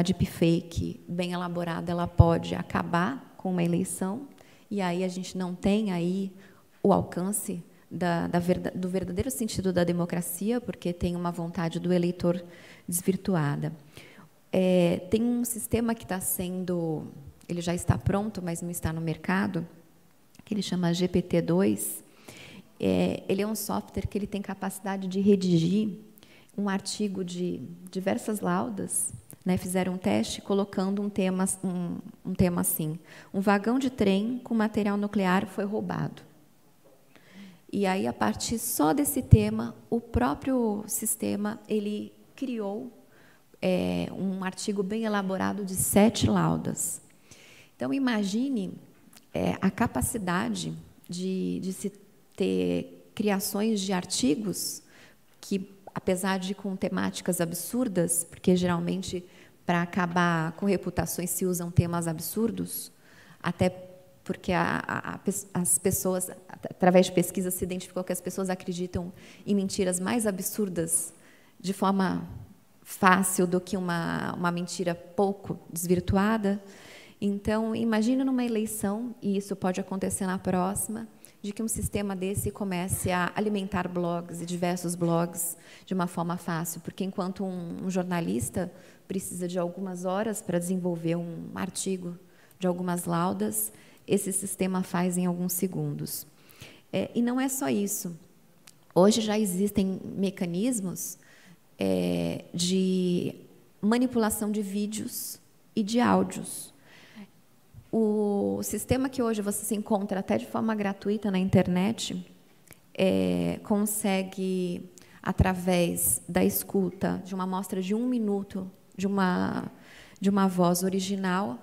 deepfake bem elaborada ela pode acabar com uma eleição, e aí a gente não tem aí o alcance do verdadeiro sentido da democracia, porque tem uma vontade do eleitor desvirtuada. Tem um sistema que está sendo... Ele já está pronto, mas não está no mercado, que ele chama GPT-2. Ele é um software que ele tem capacidade de redigir um artigo de diversas laudas, né? Fizeram um teste colocando um tema assim: um vagão de trem com material nuclear foi roubado. E aí, a partir só desse tema, o próprio sistema ele criou um artigo bem elaborado de 7 laudas. Então, imagine a capacidade de se ter criações de artigos que, apesar de com temáticas absurdas, porque geralmente para acabar com reputações se usam temas absurdos, até porque as pessoas, através de pesquisa, se identificou que as pessoas acreditam em mentiras mais absurdas de forma fácil do que uma mentira pouco desvirtuada. Então, imagine numa eleição, e isso pode acontecer na próxima, de que um sistema desse comece a alimentar blogs e diversos blogs de uma forma fácil, porque enquanto um jornalista precisa de algumas horas para desenvolver um artigo de algumas laudas, esse sistema faz em alguns segundos. E não é só isso. Hoje já existem mecanismos de manipulação de vídeos e de áudios. O sistema que hoje você se encontra até de forma gratuita na internet consegue, através da escuta de uma amostra de 1 minuto de uma voz original,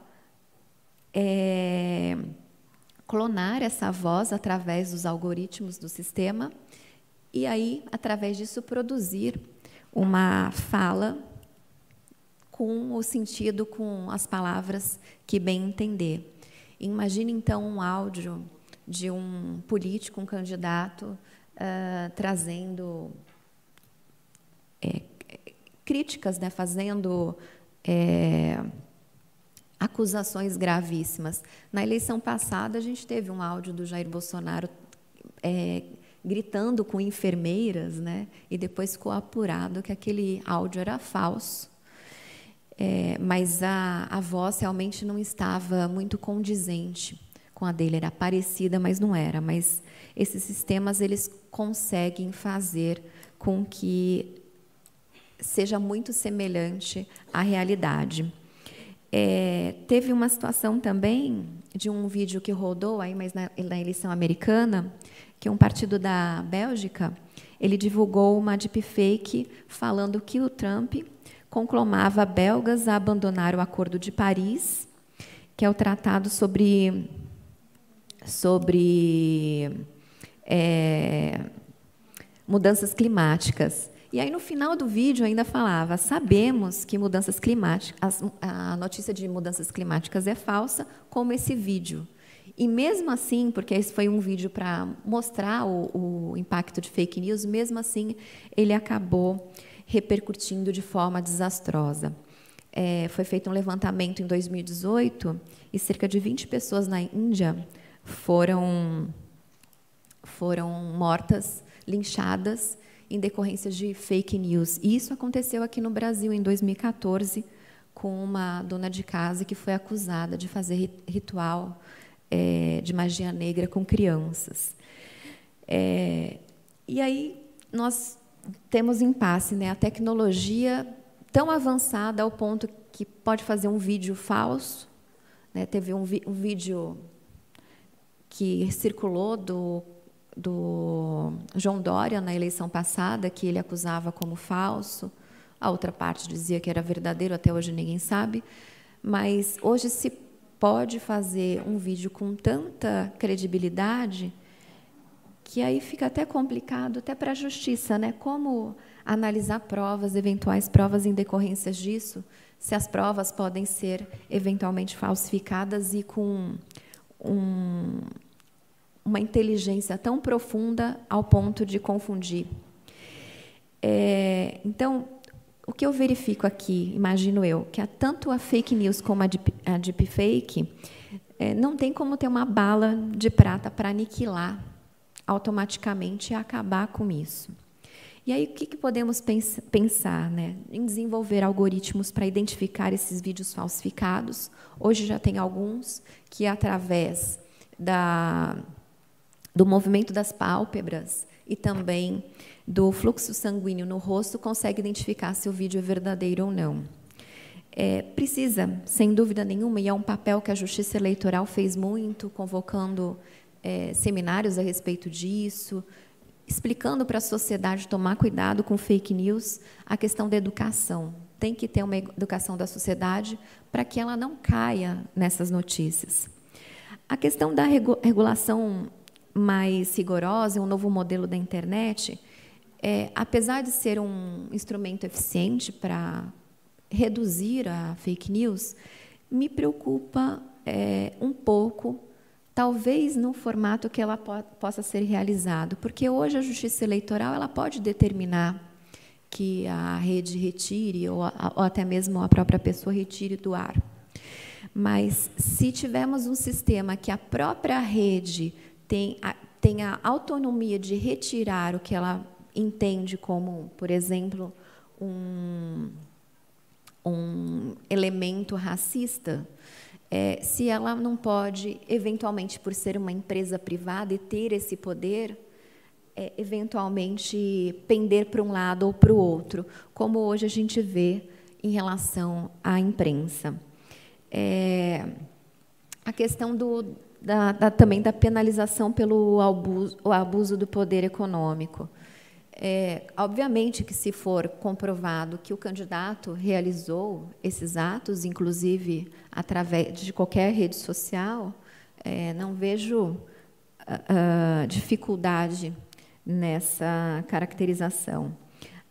clonar essa voz através dos algoritmos do sistema e aí, através disso, produzir uma fala com o sentido, com as palavras que bem entender. Imagine, então, um áudio de um político, um candidato, trazendo críticas, né, fazendo acusações gravíssimas. Na eleição passada, a gente teve um áudio do Jair Bolsonaro gritando com enfermeiras, né, e depois ficou apurado que aquele áudio era falso. Mas a voz realmente não estava muito condizente com a dele, era parecida, mas não era. Mas esses sistemas, eles conseguem fazer com que seja muito semelhante à realidade. Teve uma situação também de um vídeo que rodou aí, mas na eleição americana, que um partido da Bélgica, ele divulgou uma deepfake falando que o Trump conclamava belgas a abandonar o Acordo de Paris, que é o tratado sobre mudanças climáticas. E aí, no final do vídeo, ainda falava: sabemos que mudanças climáticas, a notícia de mudanças climáticas é falsa, como esse vídeo. E mesmo assim, porque esse foi um vídeo para mostrar o impacto de fake news, mesmo assim, ele acabou repercutindo de forma desastrosa. Foi feito um levantamento em 2018 e cerca de 20 pessoas na Índia foram mortas, linchadas, em decorrência de fake news. E isso aconteceu aqui no Brasil, em 2014, com uma dona de casa que foi acusada de fazer ritual de magia negra com crianças. E aí nós temos impasse, né? A tecnologia tão avançada ao ponto que pode fazer um vídeo falso, né? Teve um vídeo que circulou do João Dória na eleição passada, que ele acusava como falso. A outra parte dizia que era verdadeiro, até hoje ninguém sabe. Mas hoje se pode fazer um vídeo com tanta credibilidade que aí fica até complicado, até para a justiça, né? Como analisar provas, eventuais provas em decorrências disso, se as provas podem ser eventualmente falsificadas e com uma inteligência tão profunda ao ponto de confundir. Então, o que eu verifico aqui, imagino eu, que tanto a fake news como a deepfake não tem como ter uma bala de prata para aniquilar automaticamente e acabar com isso. E aí, o que podemos pensar, né? Em desenvolver algoritmos para identificar esses vídeos falsificados. Hoje já tem alguns que, através do movimento das pálpebras e também do fluxo sanguíneo no rosto, consegue identificar se o vídeo é verdadeiro ou não. Precisa, sem dúvida nenhuma, e é um papel que a Justiça Eleitoral fez muito, convocando seminários a respeito disso, explicando para a sociedade tomar cuidado com fake news, a questão da educação. Tem que ter uma educação da sociedade para que ela não caia nessas notícias. A questão da regulação mais rigorosa, um novo modelo da internet, apesar de ser um instrumento eficiente para reduzir a fake news, me preocupa um pouco, talvez no formato que ela possa ser realizado, porque hoje a Justiça Eleitoral ela pode determinar que a rede retire, ou até mesmo a própria pessoa retire do ar. Mas, se tivermos um sistema que a própria rede tem a autonomia de retirar o que ela entende como, por exemplo, um elemento racista, se ela não pode, eventualmente, por ser uma empresa privada e ter esse poder, eventualmente pender para um lado ou para o outro, como hoje a gente vê em relação à imprensa. A questão também da penalização pelo abuso do poder econômico. Obviamente que, se for comprovado que o candidato realizou esses atos, inclusive através de qualquer rede social, não vejo dificuldade nessa caracterização.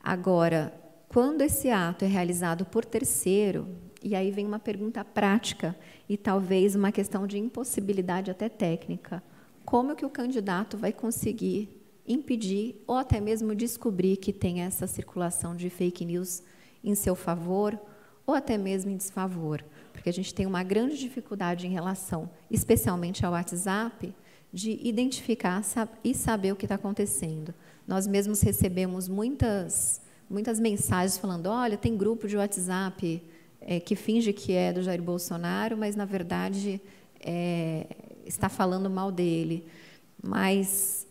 Agora, quando esse ato é realizado por terceiro, e aí vem uma pergunta prática e talvez uma questão de impossibilidade até técnica, como que o candidato vai conseguir impedir ou até mesmo descobrir que tem essa circulação de fake news em seu favor ou até mesmo em desfavor? Porque a gente tem uma grande dificuldade em relação, especialmente ao WhatsApp, de identificar e saber o que está acontecendo. Nós mesmos recebemos muitas mensagens falando: olha, tem grupo de WhatsApp que finge que é do Jair Bolsonaro, mas, na verdade, está falando mal dele. Mas,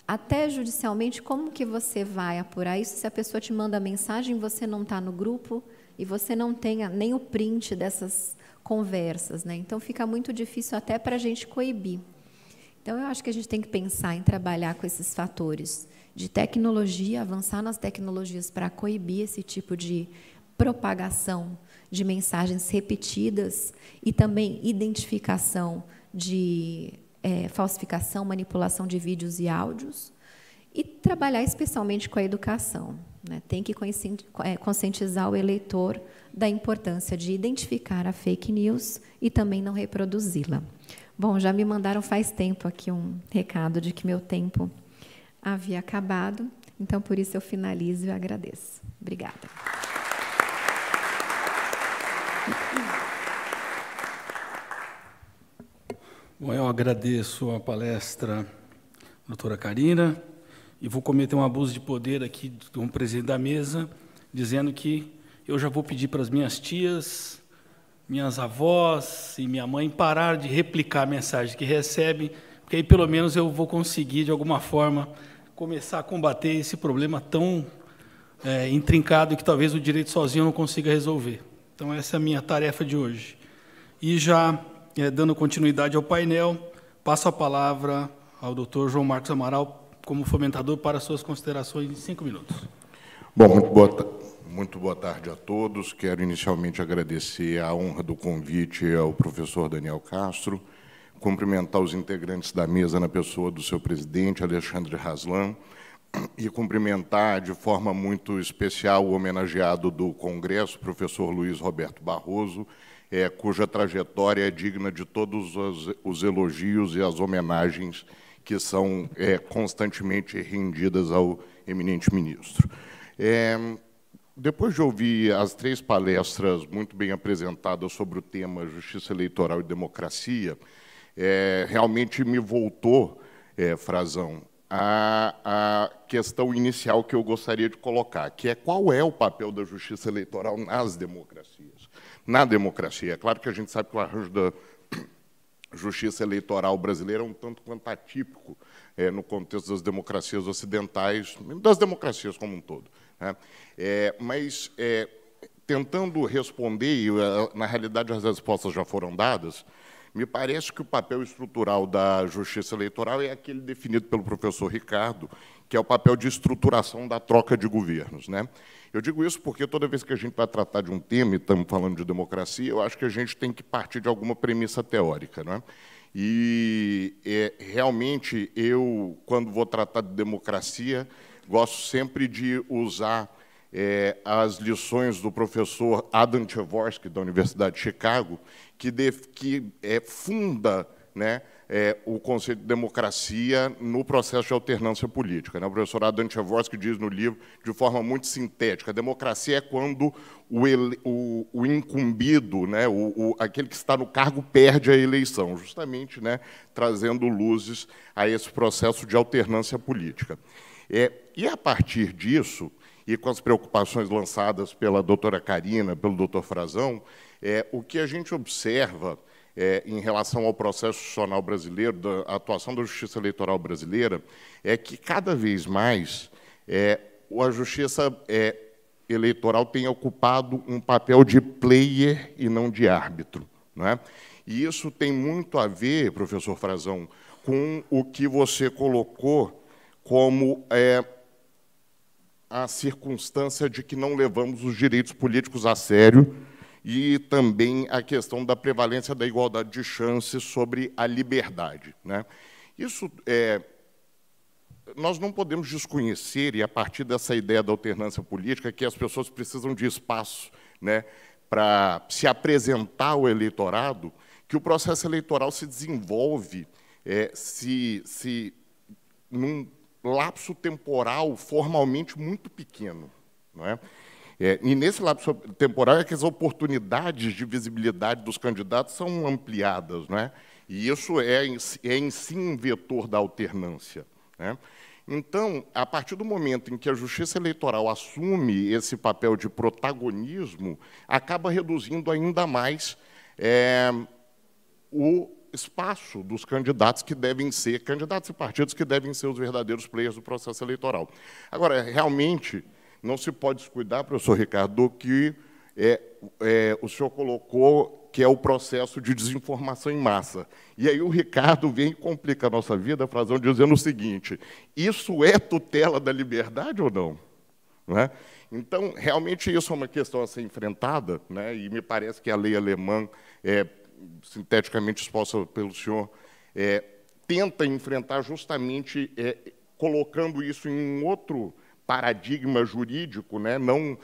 até judicialmente, como que você vai apurar isso se a pessoa te manda a mensagem e você não está no grupo e você não tem nem o print dessas conversas, né? Então, fica muito difícil até para a gente coibir. Então, eu acho que a gente tem que pensar em trabalhar com esses fatores de tecnologia, avançar nas tecnologias para coibir esse tipo de propagação de mensagens repetidas e também identificação de falsificação, manipulação de vídeos e áudios, e trabalhar especialmente com a educação, né? Tem que conscientizar o eleitor da importância de identificar a fake news e também não reproduzi-la. Bom, já me mandaram faz tempo aqui um recado de que meu tempo havia acabado, então, por isso, eu finalizo e agradeço. Obrigada. Bom, eu agradeço a palestra da doutora Karina e vou cometer um abuso de poder aqui como presidente da mesa, dizendo que eu já vou pedir para as minhas tias, minhas avós e minha mãe parar de replicar a mensagem que recebem, porque aí pelo menos eu vou conseguir, de alguma forma, começar a combater esse problema tão intrincado que talvez o direito sozinho não consiga resolver. Então, essa é a minha tarefa de hoje. E já dando continuidade ao painel, passo a palavra ao doutor João Marcos Amaral como fomentador para suas considerações em 5 minutos. Bom, muito boa tarde a todos. Quero inicialmente agradecer a honra do convite ao professor Daniel Castro, cumprimentar os integrantes da mesa na pessoa do seu presidente, Alexandre Haslan, e cumprimentar de forma muito especial o homenageado do Congresso, professor Luiz Roberto Barroso, cuja trajetória é digna de todos os elogios e as homenagens que são constantemente rendidas ao eminente ministro. Depois de ouvir as 3 palestras muito bem apresentadas sobre o tema Justiça Eleitoral e Democracia, realmente me voltou, Frazão, a questão inicial que eu gostaria de colocar, que é qual é o papel da Justiça Eleitoral nas democracias. Na democracia, é claro que a gente sabe que o arranjo da Justiça Eleitoral brasileira é um tanto quanto atípico no contexto das democracias ocidentais, das democracias como um todo, né? Mas, tentando responder, e na realidade as respostas já foram dadas, me parece que o papel estrutural da Justiça Eleitoral é aquele definido pelo professor Ricardo, que é o papel de estruturação da troca de governos, né? Eu digo isso porque toda vez que a gente vai tratar de um tema, e estamos falando de democracia, eu acho que a gente tem que partir de alguma premissa teórica, né? E, realmente, eu, quando vou tratar de democracia, gosto sempre de usar as lições do professor Adam Tversky, da Universidade de Chicago, que funda, né, o conceito de democracia no processo de alternância política, né? O professor Adam Tversky diz no livro, de forma muito sintética, a democracia é quando o incumbido, né, aquele que está no cargo, perde a eleição, justamente, né, trazendo luzes a esse processo de alternância política. E, a partir disso, e com as preocupações lançadas pela doutora Karina, pelo doutor Frazão, o que a gente observa em relação ao processo institucional brasileiro, da atuação da Justiça Eleitoral brasileira, é que, cada vez mais, a Justiça Eleitoral tem ocupado um papel de player e não de árbitro, não é? E isso tem muito a ver, professor Frazão, com o que você colocou como a circunstância de que não levamos os direitos políticos a sério, e também a questão da prevalência da igualdade de chances sobre a liberdade, né? Isso nós não podemos desconhecer, e a partir dessa ideia da alternância política, que as pessoas precisam de espaço, né, para se apresentar ao eleitorado, que o processo eleitoral se desenvolve num lapso temporal formalmente muito pequeno, não é? E, nesse lapso temporal, é que as oportunidades de visibilidade dos candidatos são ampliadas, não é? E isso é em si um vetor da alternância, né? Então, a partir do momento em que a Justiça Eleitoral assume esse papel de protagonismo, acaba reduzindo ainda mais o espaço dos candidatos que devem ser, candidatos e partidos que devem ser os verdadeiros players do processo eleitoral. Agora, realmente, não se pode descuidar, professor Ricardo, do que o senhor colocou, que é o processo de desinformação em massa. E aí o Ricardo vem e complica a nossa vida, Frazão, dizendo o seguinte: isso é tutela da liberdade ou não? Não é? Então, realmente, isso é uma questão a ser enfrentada, né? E me parece que a lei alemã, sinteticamente exposta pelo senhor, tenta enfrentar justamente colocando isso em um outro paradigma jurídico, né? Não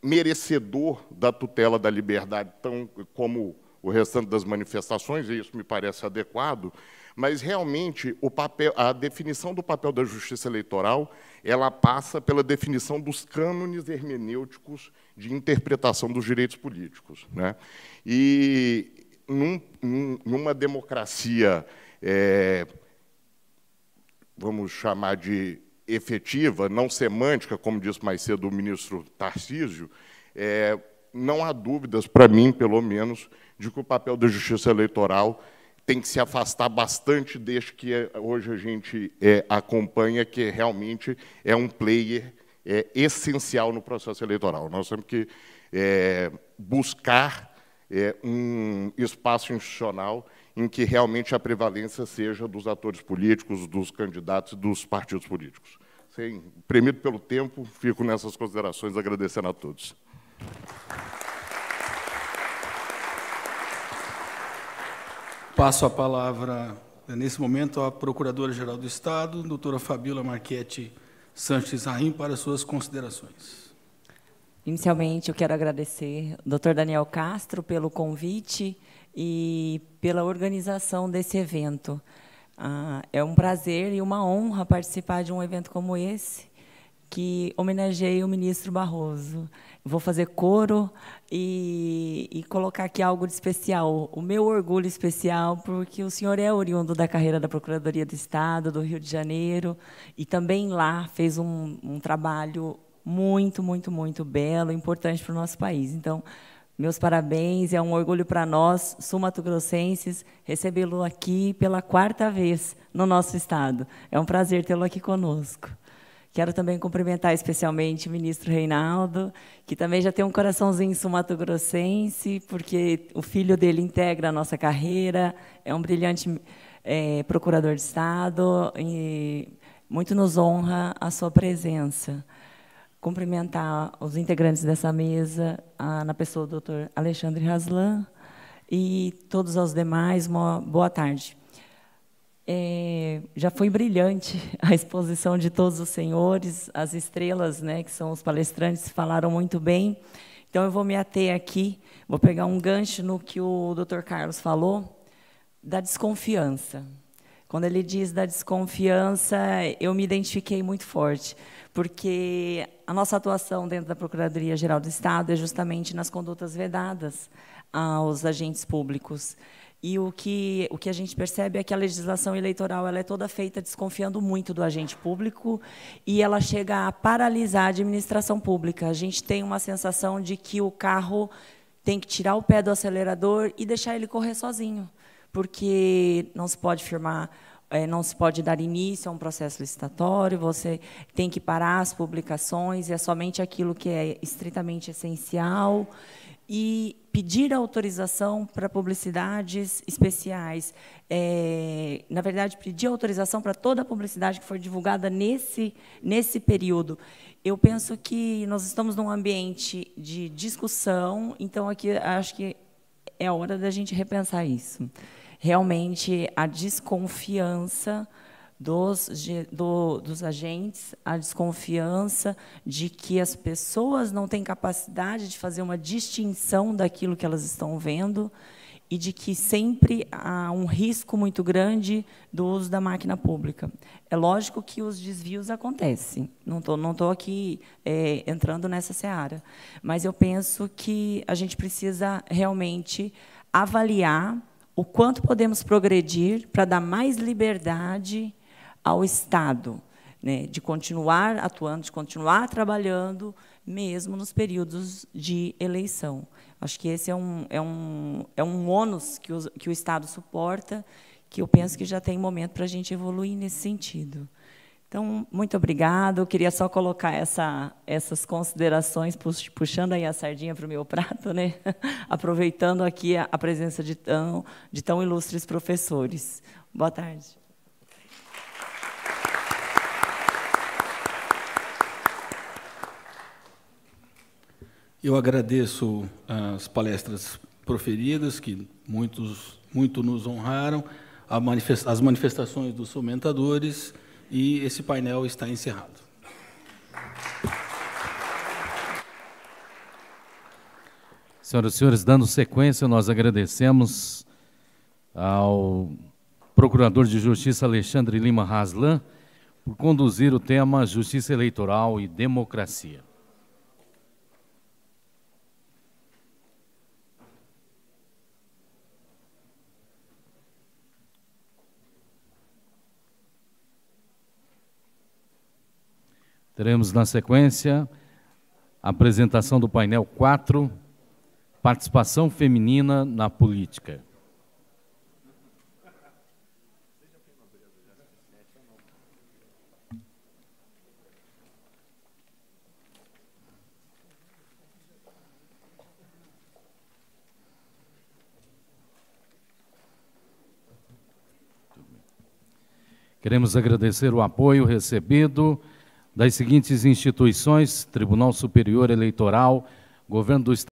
merecedor da tutela da liberdade, tão como o restante das manifestações, e isso me parece adequado, mas, realmente, a definição do papel da Justiça Eleitoral, ela passa pela definição dos cânones hermenêuticos de interpretação dos direitos políticos, né? E, numa democracia, vamos chamar de efetiva, não semântica, como disse mais cedo o ministro Tarcísio, não há dúvidas, para mim, pelo menos, de que o papel da Justiça Eleitoral tem que se afastar bastante deste que hoje a gente acompanha, que realmente é um player essencial no processo eleitoral. Nós temos que buscar um espaço institucional em que realmente a prevalência seja dos atores políticos, dos candidatos e dos partidos políticos. Premido pelo tempo, fico nessas considerações, agradecendo a todos. Passo a palavra, nesse momento, à Procuradora-Geral do Estado, doutora Fabíola Marchetti Sanches Raim, para suas considerações. Inicialmente, eu quero agradecer ao doutor Daniel Castro pelo convite e pela organização desse evento. É um prazer e uma honra participar de um evento como esse, que homenageia o ministro Barroso. Vou fazer coro e colocar aqui algo de especial, o meu orgulho especial, porque o senhor é oriundo da carreira da Procuradoria do Estado, do Rio de Janeiro, e também lá fez um trabalho muito, muito, muito belo, importante para o nosso país. Então, meus parabéns, é um orgulho para nós, sul-mato-grossenses, recebê-lo aqui pela 4ª vez no nosso estado. É um prazer tê-lo aqui conosco. Quero também cumprimentar especialmente o ministro Reinaldo, que também já tem um coraçãozinho sul-mato-grossense, porque o filho dele integra a nossa carreira, é um brilhante procurador de Estado, e muito nos honra a sua presença. Cumprimentar os integrantes dessa mesa, na pessoa do doutor Alexandre Haslan, e todos os demais, uma boa tarde. Já foi brilhante a exposição de todos os senhores, as estrelas, né, que são os palestrantes, falaram muito bem. Então, eu vou me ater aqui, vou pegar um gancho no que o Dr. Carlos falou, da desconfiança. Quando ele diz da desconfiança, eu me identifiquei muito forte, porque a nossa atuação dentro da Procuradoria-Geral do Estado é justamente nas condutas vedadas aos agentes públicos. E o que a gente percebe é que a legislação eleitoral ela é toda feita desconfiando muito do agente público e ela chega a paralisar a administração pública. A gente tem uma sensação de que o carro tem que tirar o pé do acelerador e deixar ele correr sozinho, porque não se pode firmar, não se pode dar início a um processo licitatório, você tem que parar as publicações, é somente aquilo que é estritamente essencial, e pedir autorização para publicidades especiais. Na verdade, pedir autorização para toda a publicidade que for divulgada nesse período. Eu penso que nós estamos num ambiente de discussão, então aqui acho que é a hora da gente repensar isso. Realmente, a desconfiança dos agentes, a desconfiança de que as pessoas não têm capacidade de fazer uma distinção daquilo que elas estão vendo e de que sempre há um risco muito grande do uso da máquina pública. É lógico que os desvios acontecem, não estou aqui entrando nessa seara, mas eu penso que a gente precisa realmente avaliar o quanto podemos progredir para dar mais liberdade ao Estado, né, de continuar atuando, de continuar trabalhando, mesmo nos períodos de eleição. Acho que esse é um ônus que o Estado suporta, que eu penso que já tem momento para a gente evoluir nesse sentido. Então, muito obrigada. Eu queria só colocar essas considerações, puxando aí a sardinha para o meu prato, né? Aproveitando aqui a presença de tão ilustres professores. Boa tarde. Eu agradeço as palestras proferidas, que muito nos honraram, as manifestações dos fomentadores, e esse painel está encerrado. Senhoras e senhores, dando sequência, nós agradecemos ao Procurador de Justiça Alexandre Lima Raslan por conduzir o tema Justiça Eleitoral e Democracia. Teremos, na sequência, a apresentação do painel 4, Participação Feminina na Política. Queremos agradecer o apoio recebido das seguintes instituições: Tribunal Superior Eleitoral, Governo do Estado,